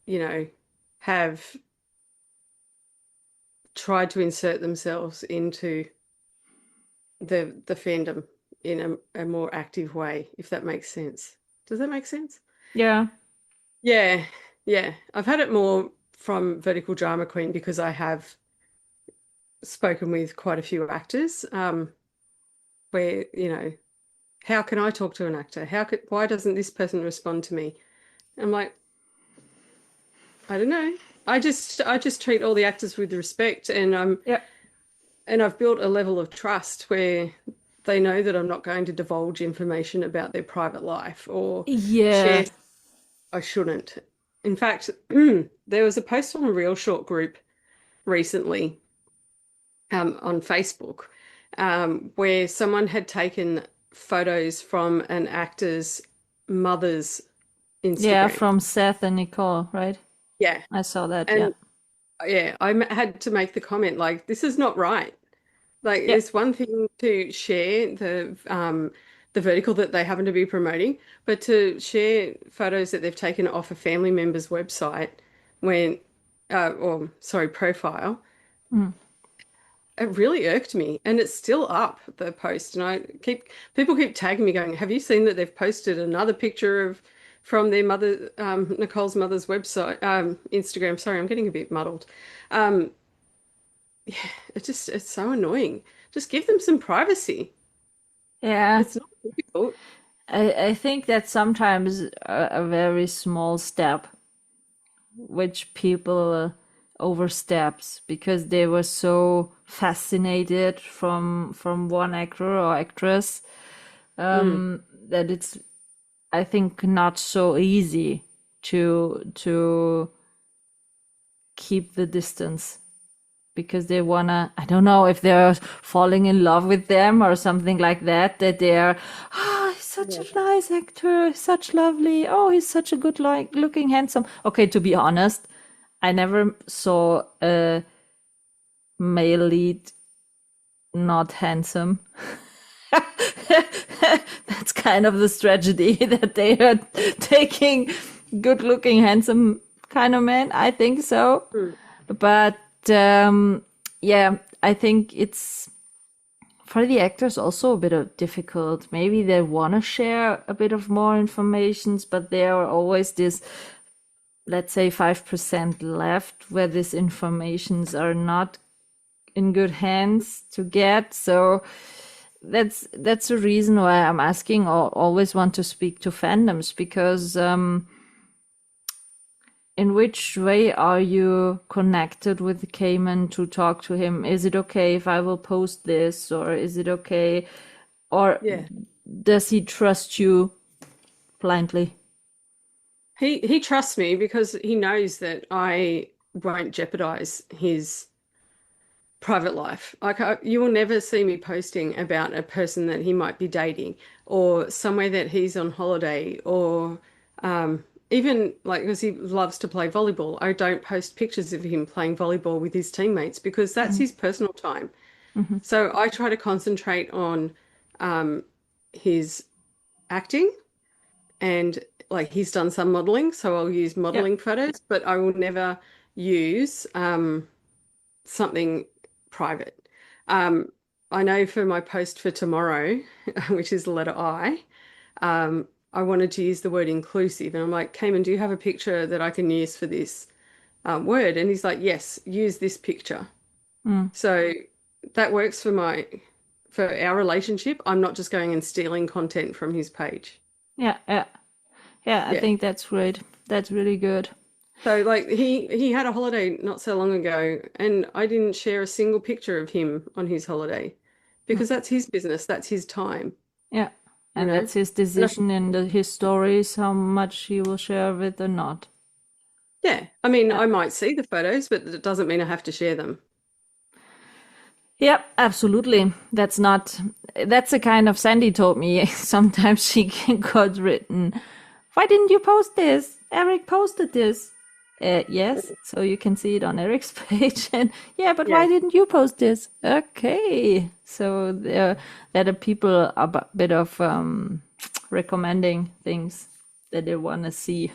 you know, have tried to insert themselves into the fandom in a more active way, if that makes sense. Does that make sense? Yeah. Yeah, yeah. I've had it more from Vertical Drama Queen because I have spoken with quite a few actors, where, how can I talk to an actor? Why doesn't this person respond to me? I'm like, I don't know. I just treat all the actors with respect Yeah. and I've built a level of trust where they know that I'm not going to divulge information about their private life or Yeah. share I shouldn't. In fact, there was a post on a Real Short group recently, on Facebook, where someone had taken photos from an actor's mother's Yeah, Instagram. from Seth and Nicole, right? Yeah. I saw that. Yeah. And yeah, had to make the comment like, this is not right. Like, Yeah. it's one thing to share the vertical that they happen to be promoting, but to share photos that they've taken off a family member's website when, or sorry, profile, Mm. it really irked me. And it's still up, the post. And people keep tagging me going, have you seen that they've posted another picture of from their mother, Nicole's mother's website, Instagram. Sorry, I'm getting a bit muddled. Um, yeah, it's so annoying. Just give them some privacy. Yeah, It's not difficult. I think that sometimes a very small step which people oversteps because they were so fascinated from one actor or actress Mm, that it's, I think, not so easy to keep the distance because they wanna, I don't know if they're falling in love with them or something like that, that they're, oh, he's such yeah. a nice actor, he's such lovely, oh, he's such a good like looking handsome. Okay, to be honest, I never saw a male lead not handsome. That's kind of the tragedy that they are taking good looking, handsome kind of men. I think so. Mm, But yeah, I think it's for the actors also a bit of difficult. Maybe they want to share a bit of more informations, but there are always this, let's say, 5% left where these informations are not in good hands to get. So that's the reason why I'm asking or always want to speak to fandoms because in which way are you connected with Cayman to talk to him? Is it okay if I will post this, or is it okay, or yeah. does he trust you blindly? He trusts me because he knows that I won't jeopardize his private life. Like you will never see me posting about a person that he might be dating or somewhere that he's on holiday or even like because he loves to play volleyball. I don't post pictures of him playing volleyball with his teammates because that's his personal time. Mm-hmm. So I try to concentrate on um, his acting and like he's done some modeling, so I'll use Yeah. modeling photos, but I will never use something private. Um, I know for my post for tomorrow, which is the letter I wanted to use the word inclusive. And I'm like, Cayman, do you have a picture that I can use for this word? And he's like, yes, use this picture. Mm. So that works for our relationship. I'm not just going and stealing content from his page. Yeah, yeah, yeah. I Yeah. think that's great. That's really good. So like he had a holiday not so long ago and I didn't share a single picture of him on his holiday Mm. because that's his business, that's his time, Yeah, you and know. that's his And decision in his stories how much he will share with or not. yeah, I mean, Yeah. I might see the photos, but it doesn't mean I have to share them. Yeah, absolutely. That's the kind of Sandy told me. Sometimes she got written, why didn't you post this? Eric posted this. Yes, so you can see it on Eric's page. And yeah, but Yeah. why didn't you post this? Okay. So there are people a bit of recommending things that they want to see.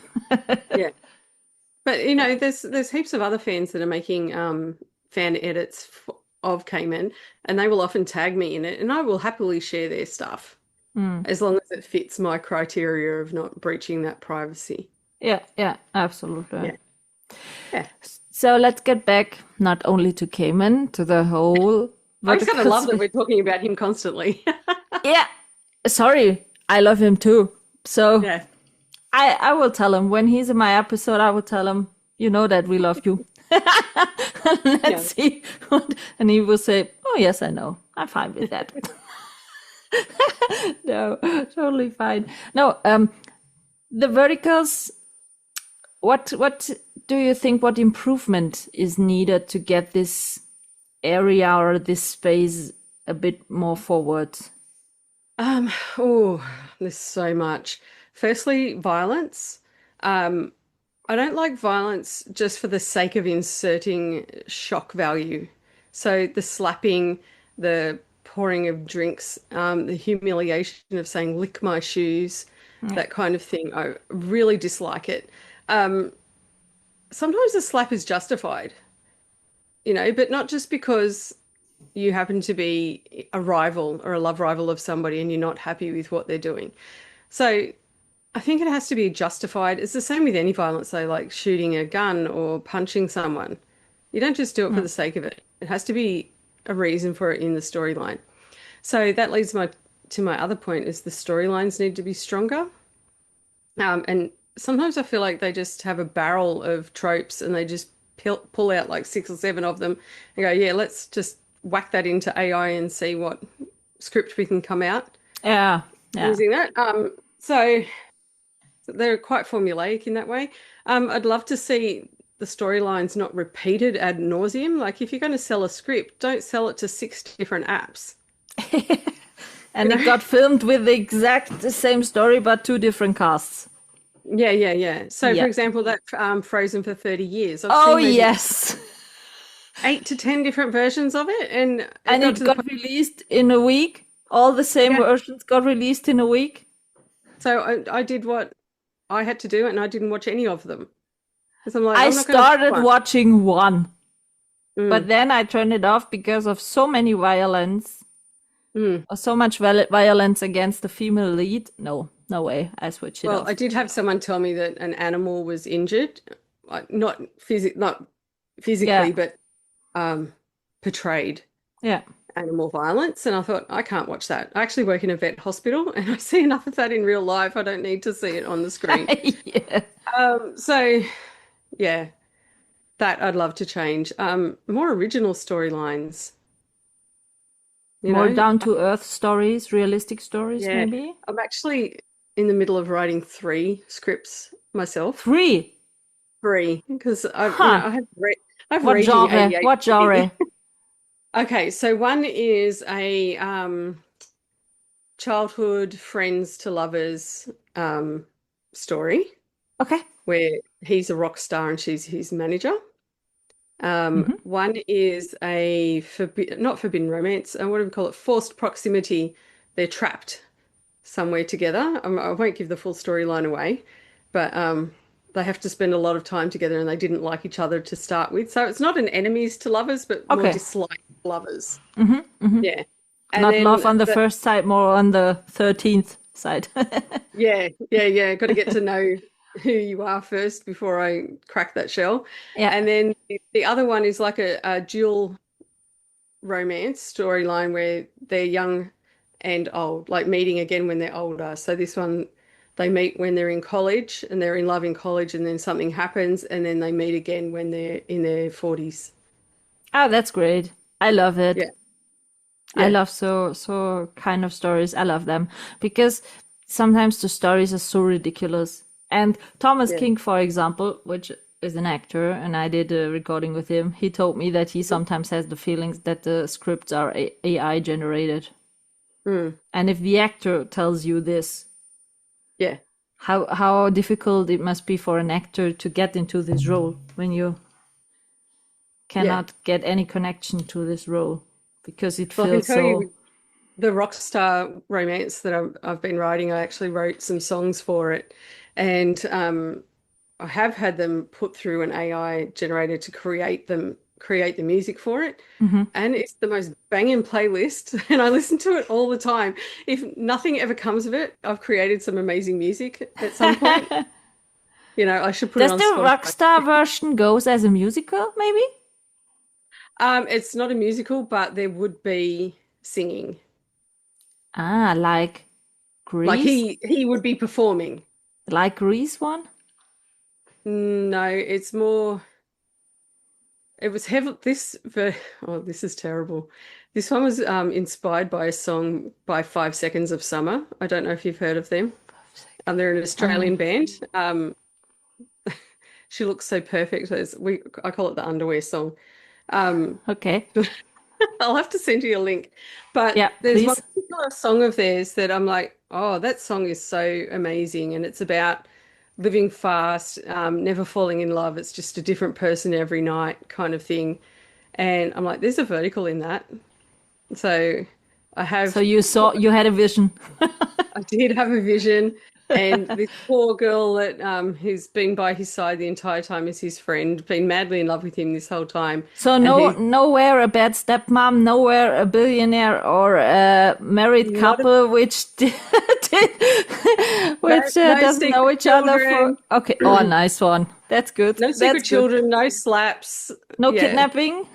Yeah. But you know, there's heaps of other fans that are making fan edits of Cayman and they will often tag me in it and I will happily share their stuff Mm. as long as it fits my criteria of not breaching that privacy. Yeah, yeah, absolutely. Yeah. Yeah. So let's get back not only to Cayman, to the whole I just kind of vertical love that space. we're talking about him constantly. Yeah, sorry, I love him too. So Yeah. I will tell him when he's in my episode. I will tell him, you know that we love you. Yeah. Let's see, and he will say, "Oh yes, I know. I'm fine with that." No, totally fine. No, the verticals. What do you think? What improvement is needed to get this area or this space a bit more forward? Oh, there's so much. Firstly, violence. Um, I don't like violence just for the sake of inserting shock value. So the slapping, the pouring of drinks, the humiliation of saying lick my shoes, Yeah. that kind of thing. I really dislike it. Um, Sometimes a slap is justified, you know, but not just because you happen to be a rival or a love rival of somebody and you're not happy with what they're doing. So I think it has to be justified. It's the same with any violence, though, like shooting a gun or punching someone. You don't just do it for Mm. the sake of it. It has to be a reason for it in the storyline. So that leads my to my other point is the storylines need to be stronger. And sometimes I feel like they just have a barrel of tropes and they just pull out like six or seven of them and go, yeah, let's just whack that into AI and see what script we can come out Yeah, yeah. using that. So they're quite formulaic in that way. I'd love to see the storylines not repeated ad nauseum. Like if you're going to sell a script, don't sell it to six different apps. And it got filmed with the exact same story, but two different casts. Yeah, yeah, yeah. So, Yeah. for example, that Frozen for 30 years, I've Oh, seen maybe yes. 8 to 10 different versions of it, and it And got it to the got point. released in a week. All the same Yeah. versions got released in a week. So I did what I had to do, and I didn't watch any of them because I'm like, I I'm not going to watch started one. watching one, but Mm, then I turned it off because of so many violence, mm. or so much violence against the female lead. No, no way. I switched it Well, off. I did have someone tell me that an animal was injured, not Yeah, physically, but portrayed yeah. animal violence, and I thought I can't watch that. I actually work in a vet hospital, and I see enough of that in real life. I don't need to see it on the screen. Yeah. So yeah, that I'd love to change. More original storylines, you More know? down to earth stories, realistic stories, Yeah. maybe. I'm actually in the middle of writing 3 scripts myself. 3. Three, because Huh. I have What raging genre? What ADHD. genre? Okay, so one is a childhood friends to lovers story Okay. where he's a rock star and she's his manager. Hmm. One is a not forbidden romance, and what do we call it? Forced proximity. They're trapped somewhere together. I won't give the full storyline away, but they have to spend a lot of time together, and they didn't like each other to start with. So it's not an enemies to lovers, but more Okay. disliked lovers. Hmm. Hmm. Yeah, and Not then love on the first side, more on the 13th side. yeah, yeah, yeah. Got to get to know who you are first before I crack that shell. Yeah. And then the other one is like a dual romance storyline where they're young and old, like meeting again when they're older. So this one, they meet when they're in college and they're in love in college, and then something happens, and then they meet again when they're in their 40s. Oh, that's great. I love it. Yeah, I yeah, love so kind of stories. I love them because sometimes the stories are so ridiculous. And Thomas yeah. King, for example, which is an actor, and I did a recording with him, he told me that he sometimes has the feelings that the scripts are AI generated. Mm, And if the actor tells you this, yeah, how difficult it must be for an actor to get into this role when you yeah. cannot get any connection to this role because it Well, I can feels tell so. you the rock star romance that I've been writing, I actually wrote some songs for it. And I have had them put through an AI generator to create the music for it. Mhm. And it's the most banging playlist, and I listen to it all the time. If nothing ever comes of it, I've created some amazing music at some point. I should put it Does on the Spotify. Rockstar version goes as a musical, maybe? It's not a musical, but there would be singing. Ah, like Like Grease? he would be performing. Like Grease one? No, it's more. It was heavy. Oh, this is terrible. This one was inspired by a song by 5 Seconds of Summer. I don't know if you've heard of them. They're an Australian band. She looks so perfect. I call it the underwear song. Okay. I'll have to send you a link. But Yeah, there's one please. particular song of theirs that I'm like, oh, that song is so amazing. And it's about living fast, never falling in love. It's just a different person every night kind of thing. And I'm like, there's a vertical in that. So I So have, you had a vision. I did have a vision. And this poor girl that who's been by his side the entire time as his friend, been madly in love with him this whole time. So And no, he's nowhere a bad stepmom, nowhere a billionaire or a married not a, couple which no, which no doesn't know secret each other for. children, Okay, oh, nice one. That's good. no That's secret good. children, no slaps. No Yeah, kidnapping.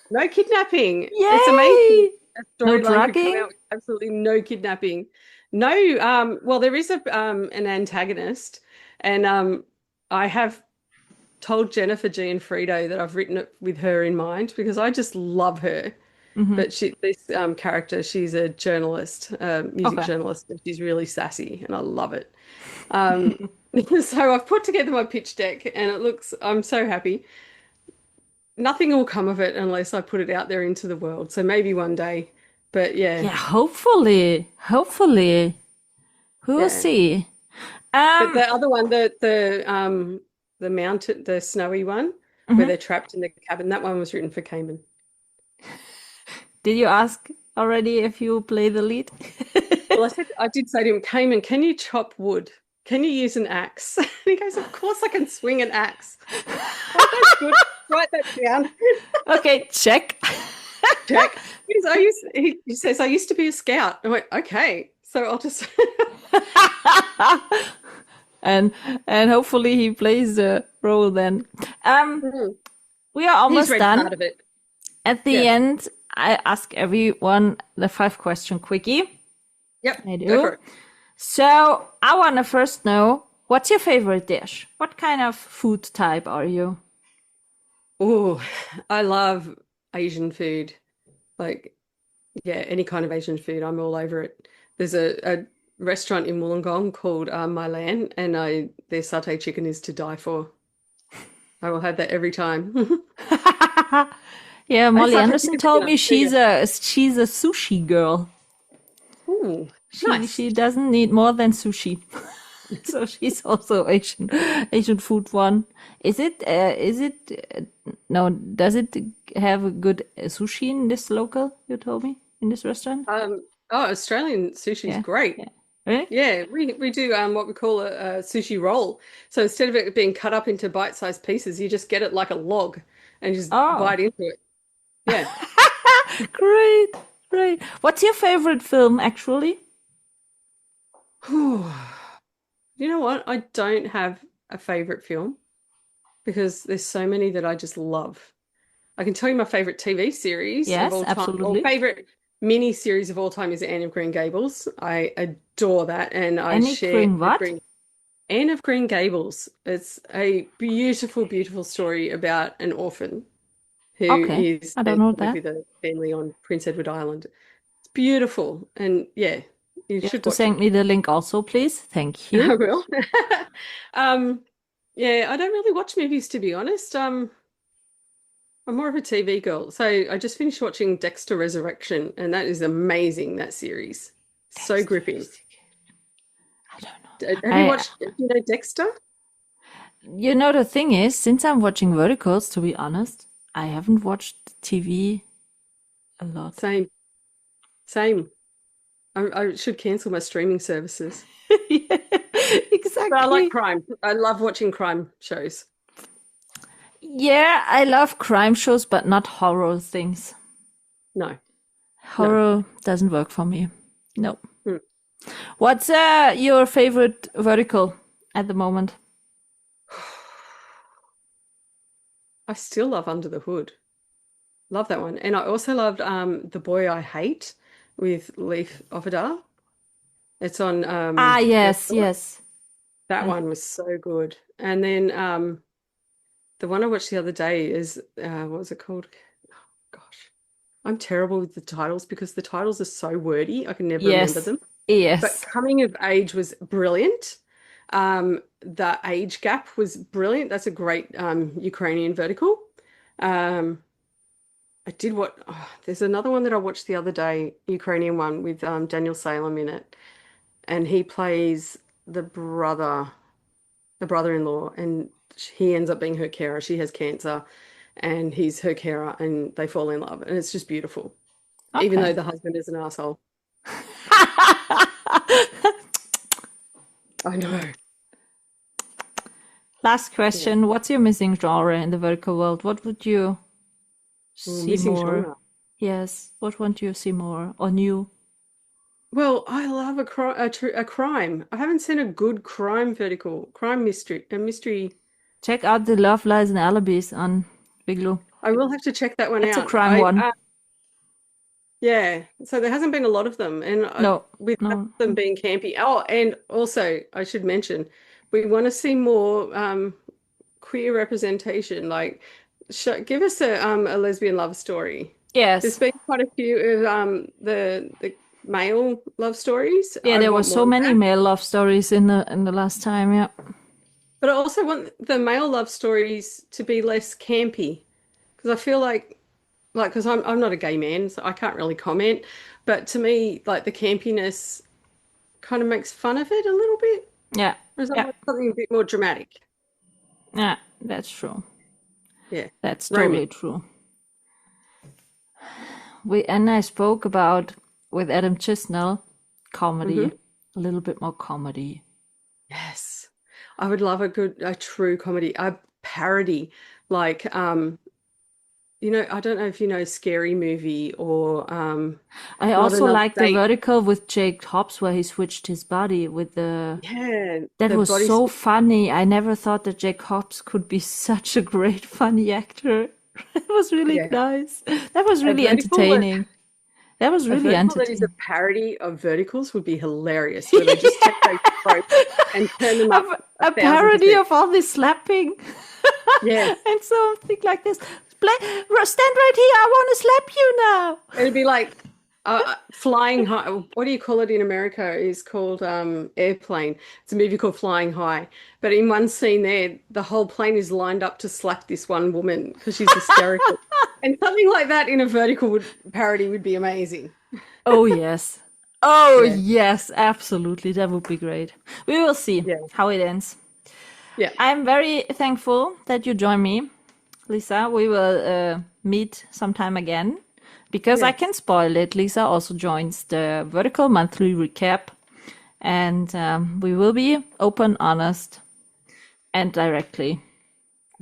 no kidnapping. It's amazing. Yay! A No storyline could come drugging. out with absolutely no kidnapping. No, well, there is a an antagonist, and I have told Jennifer Gianfrido that I've written it with her in mind because I just love her. Hmm. But this character, she's a journalist, music Okay. journalist, and she's really sassy, and I love it. Um, so I've put together my pitch deck, and I'm so happy. Nothing will come of it unless I put it out there into the world. So maybe one day, but yeah, Yeah, hopefully, hopefully, we'll yeah. see. But Um, the other one, the mountain, the snowy one, where mhm. they're trapped in the cabin, that one was written for Cayman. Did you ask already if you play the lead? Well, I did say to him, Cayman, can you chop wood? Can you use an axe? And he goes, of course I can swing an axe. Oh, that's good. Write that down. Okay, check. Jack. He says, I used to be a scout. I went, okay. So I'll just and hopefully he plays the role then. Mhm. We are He's almost read done. part of it. At the Yeah. end, I ask everyone the 5 question quickie. Yep. I Go do. for it. So I want to first know, what's your favorite dish? What kind of food type are you? Oh, I love Asian food. Like, yeah, any kind of Asian food. I'm all over it. There's a restaurant in Wollongong called My Lan, and their satay chicken is to die for. I will have that every time. Yeah, Those Molly satay Anderson chickens are told good. me she's a sushi girl. Ooh, She nice. she doesn't need more than sushi. So she's also Asian food one. No, does it have a good sushi in this local, you told me, in this restaurant? Australian sushi is Yeah. great. Yeah. Really? Yeah, we do what we call a sushi roll. So instead of it being cut up into bite-sized pieces, you just get it like a log and just Oh, bite into it. Yeah. great, great. What's your favorite film, actually? You know what? I don't have a favorite film because there's so many that I just love. I can tell you my favorite TV series of Yes, all time, or absolutely. favorite mini series of all time is Anne of Green Gables. I adore that, and I Any share green what? Anne of Green Gables. It's a beautiful, beautiful story about an orphan who Okay, is I don't sent know to live that. with a family on Prince Edward Island. It's beautiful, and yeah, you You have should to watch send it. me the link also, please. Thank I you. will. Um, yeah, I don't really watch movies to be honest. I'm more of a TV girl. So I just finished watching Dexter Resurrection, and that is amazing, that series. So Dexter gripping. I don't know. Have you watched, do you know Dexter? The thing is, since I'm watching verticals, to be honest, I haven't watched TV a lot. Same, same. I should cancel my streaming services. Yeah, But I like exactly. crime. I love watching crime shows. Yeah, I love crime shows, but not horror things. No, no. Horror doesn't work for me. No. Hmm. What's your favorite vertical at the moment? I still love Under the Hood. Love that one. And I also loved The Boy I Hate with Leif Offerdale. It's on Ah, yes, Netflix. yes. That Uh, one was so good. And then the one I watched the other day is what was it called? Oh, gosh. I'm terrible with the titles because the titles are so wordy. I can never remember yes, them. But yes. Coming of Age was brilliant. The age gap was brilliant. That's a great Ukrainian vertical. Um, I did there's another one that I watched the other day, Ukrainian one with Daniel Salem in it, and he plays the brother-in-law, and he ends up being her carer. She has cancer, and he's her carer, and they fall in love, and it's just beautiful, even though Okay. the husband is an asshole. I know. Last question. What's your missing genre in the vertical world? What would you see Missing more? genre. Yes. What want you to see more or new? Well, I love a crime. I haven't seen a good crime mystery, a mystery. Check out the Love Lies and Alibis on Bigelow. I will have to check that one That's a out. crime one. Yeah, so there hasn't been a lot of them, and No, with no. them being campy. Oh, and also I should mention, we want to see more queer representation. Like, give us a lesbian love story. There's Yes. been quite a few of the male love stories. Yeah, I there were want so more of many that. male love stories in the last time. Yeah. But I also want the male love stories to be less campy because I feel like because I'm not a gay man, so I can't really comment. But to me, like the campiness kind of makes fun of it a little bit. Yeah. Whereas I Yeah. want something a bit more dramatic. Yeah. That's true. Yeah. That's Romance. totally true. I spoke about with Adam Chisnell comedy, a little bit more comedy. Yes. I would love a true comedy, a parody. Like I don't know if you know Scary Movie or I Not also Another like the Date. vertical with Jake Hobbs where he switched his body with the. Yeah, That the was body so funny. I never thought that Jake Hobbs could be such a great funny actor. It was really yeah. nice. That was A really vertical that entertaining. That was a really vertical that is a entertaining. parody of verticals would be hilarious, where they just take those tropes and turn them up A 1,000%. parody of all this slapping Yes. and something like this. Stand right here. I want to slap you now. It'd be like Flying High. What do you call it in America? Is called Airplane. It's a movie called Flying High. But in one scene there, the whole plane is lined up to slap this one woman because she's hysterical. And something like that in a vertical parody would be amazing. Oh, yes. Oh, Yeah. yes. Absolutely. That would be great. We will see Yeah. how it ends. Yeah. I'm very thankful that you joined me, Lisa. We will meet sometime again because I Yes. can spoil it. Lisa also joins the Vertical Monthly Recap, and we will be open, honest, and directly,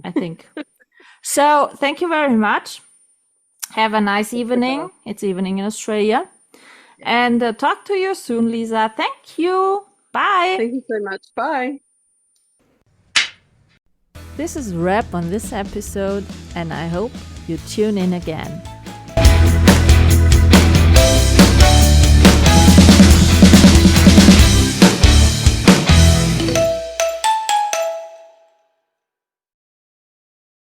I think. So thank you very much. Have a nice evening. It's evening in Australia. And talk to you soon, Lisa. Thank you. Bye. Thank you so much. Bye. This is a wrap on this episode, and I hope you tune in again.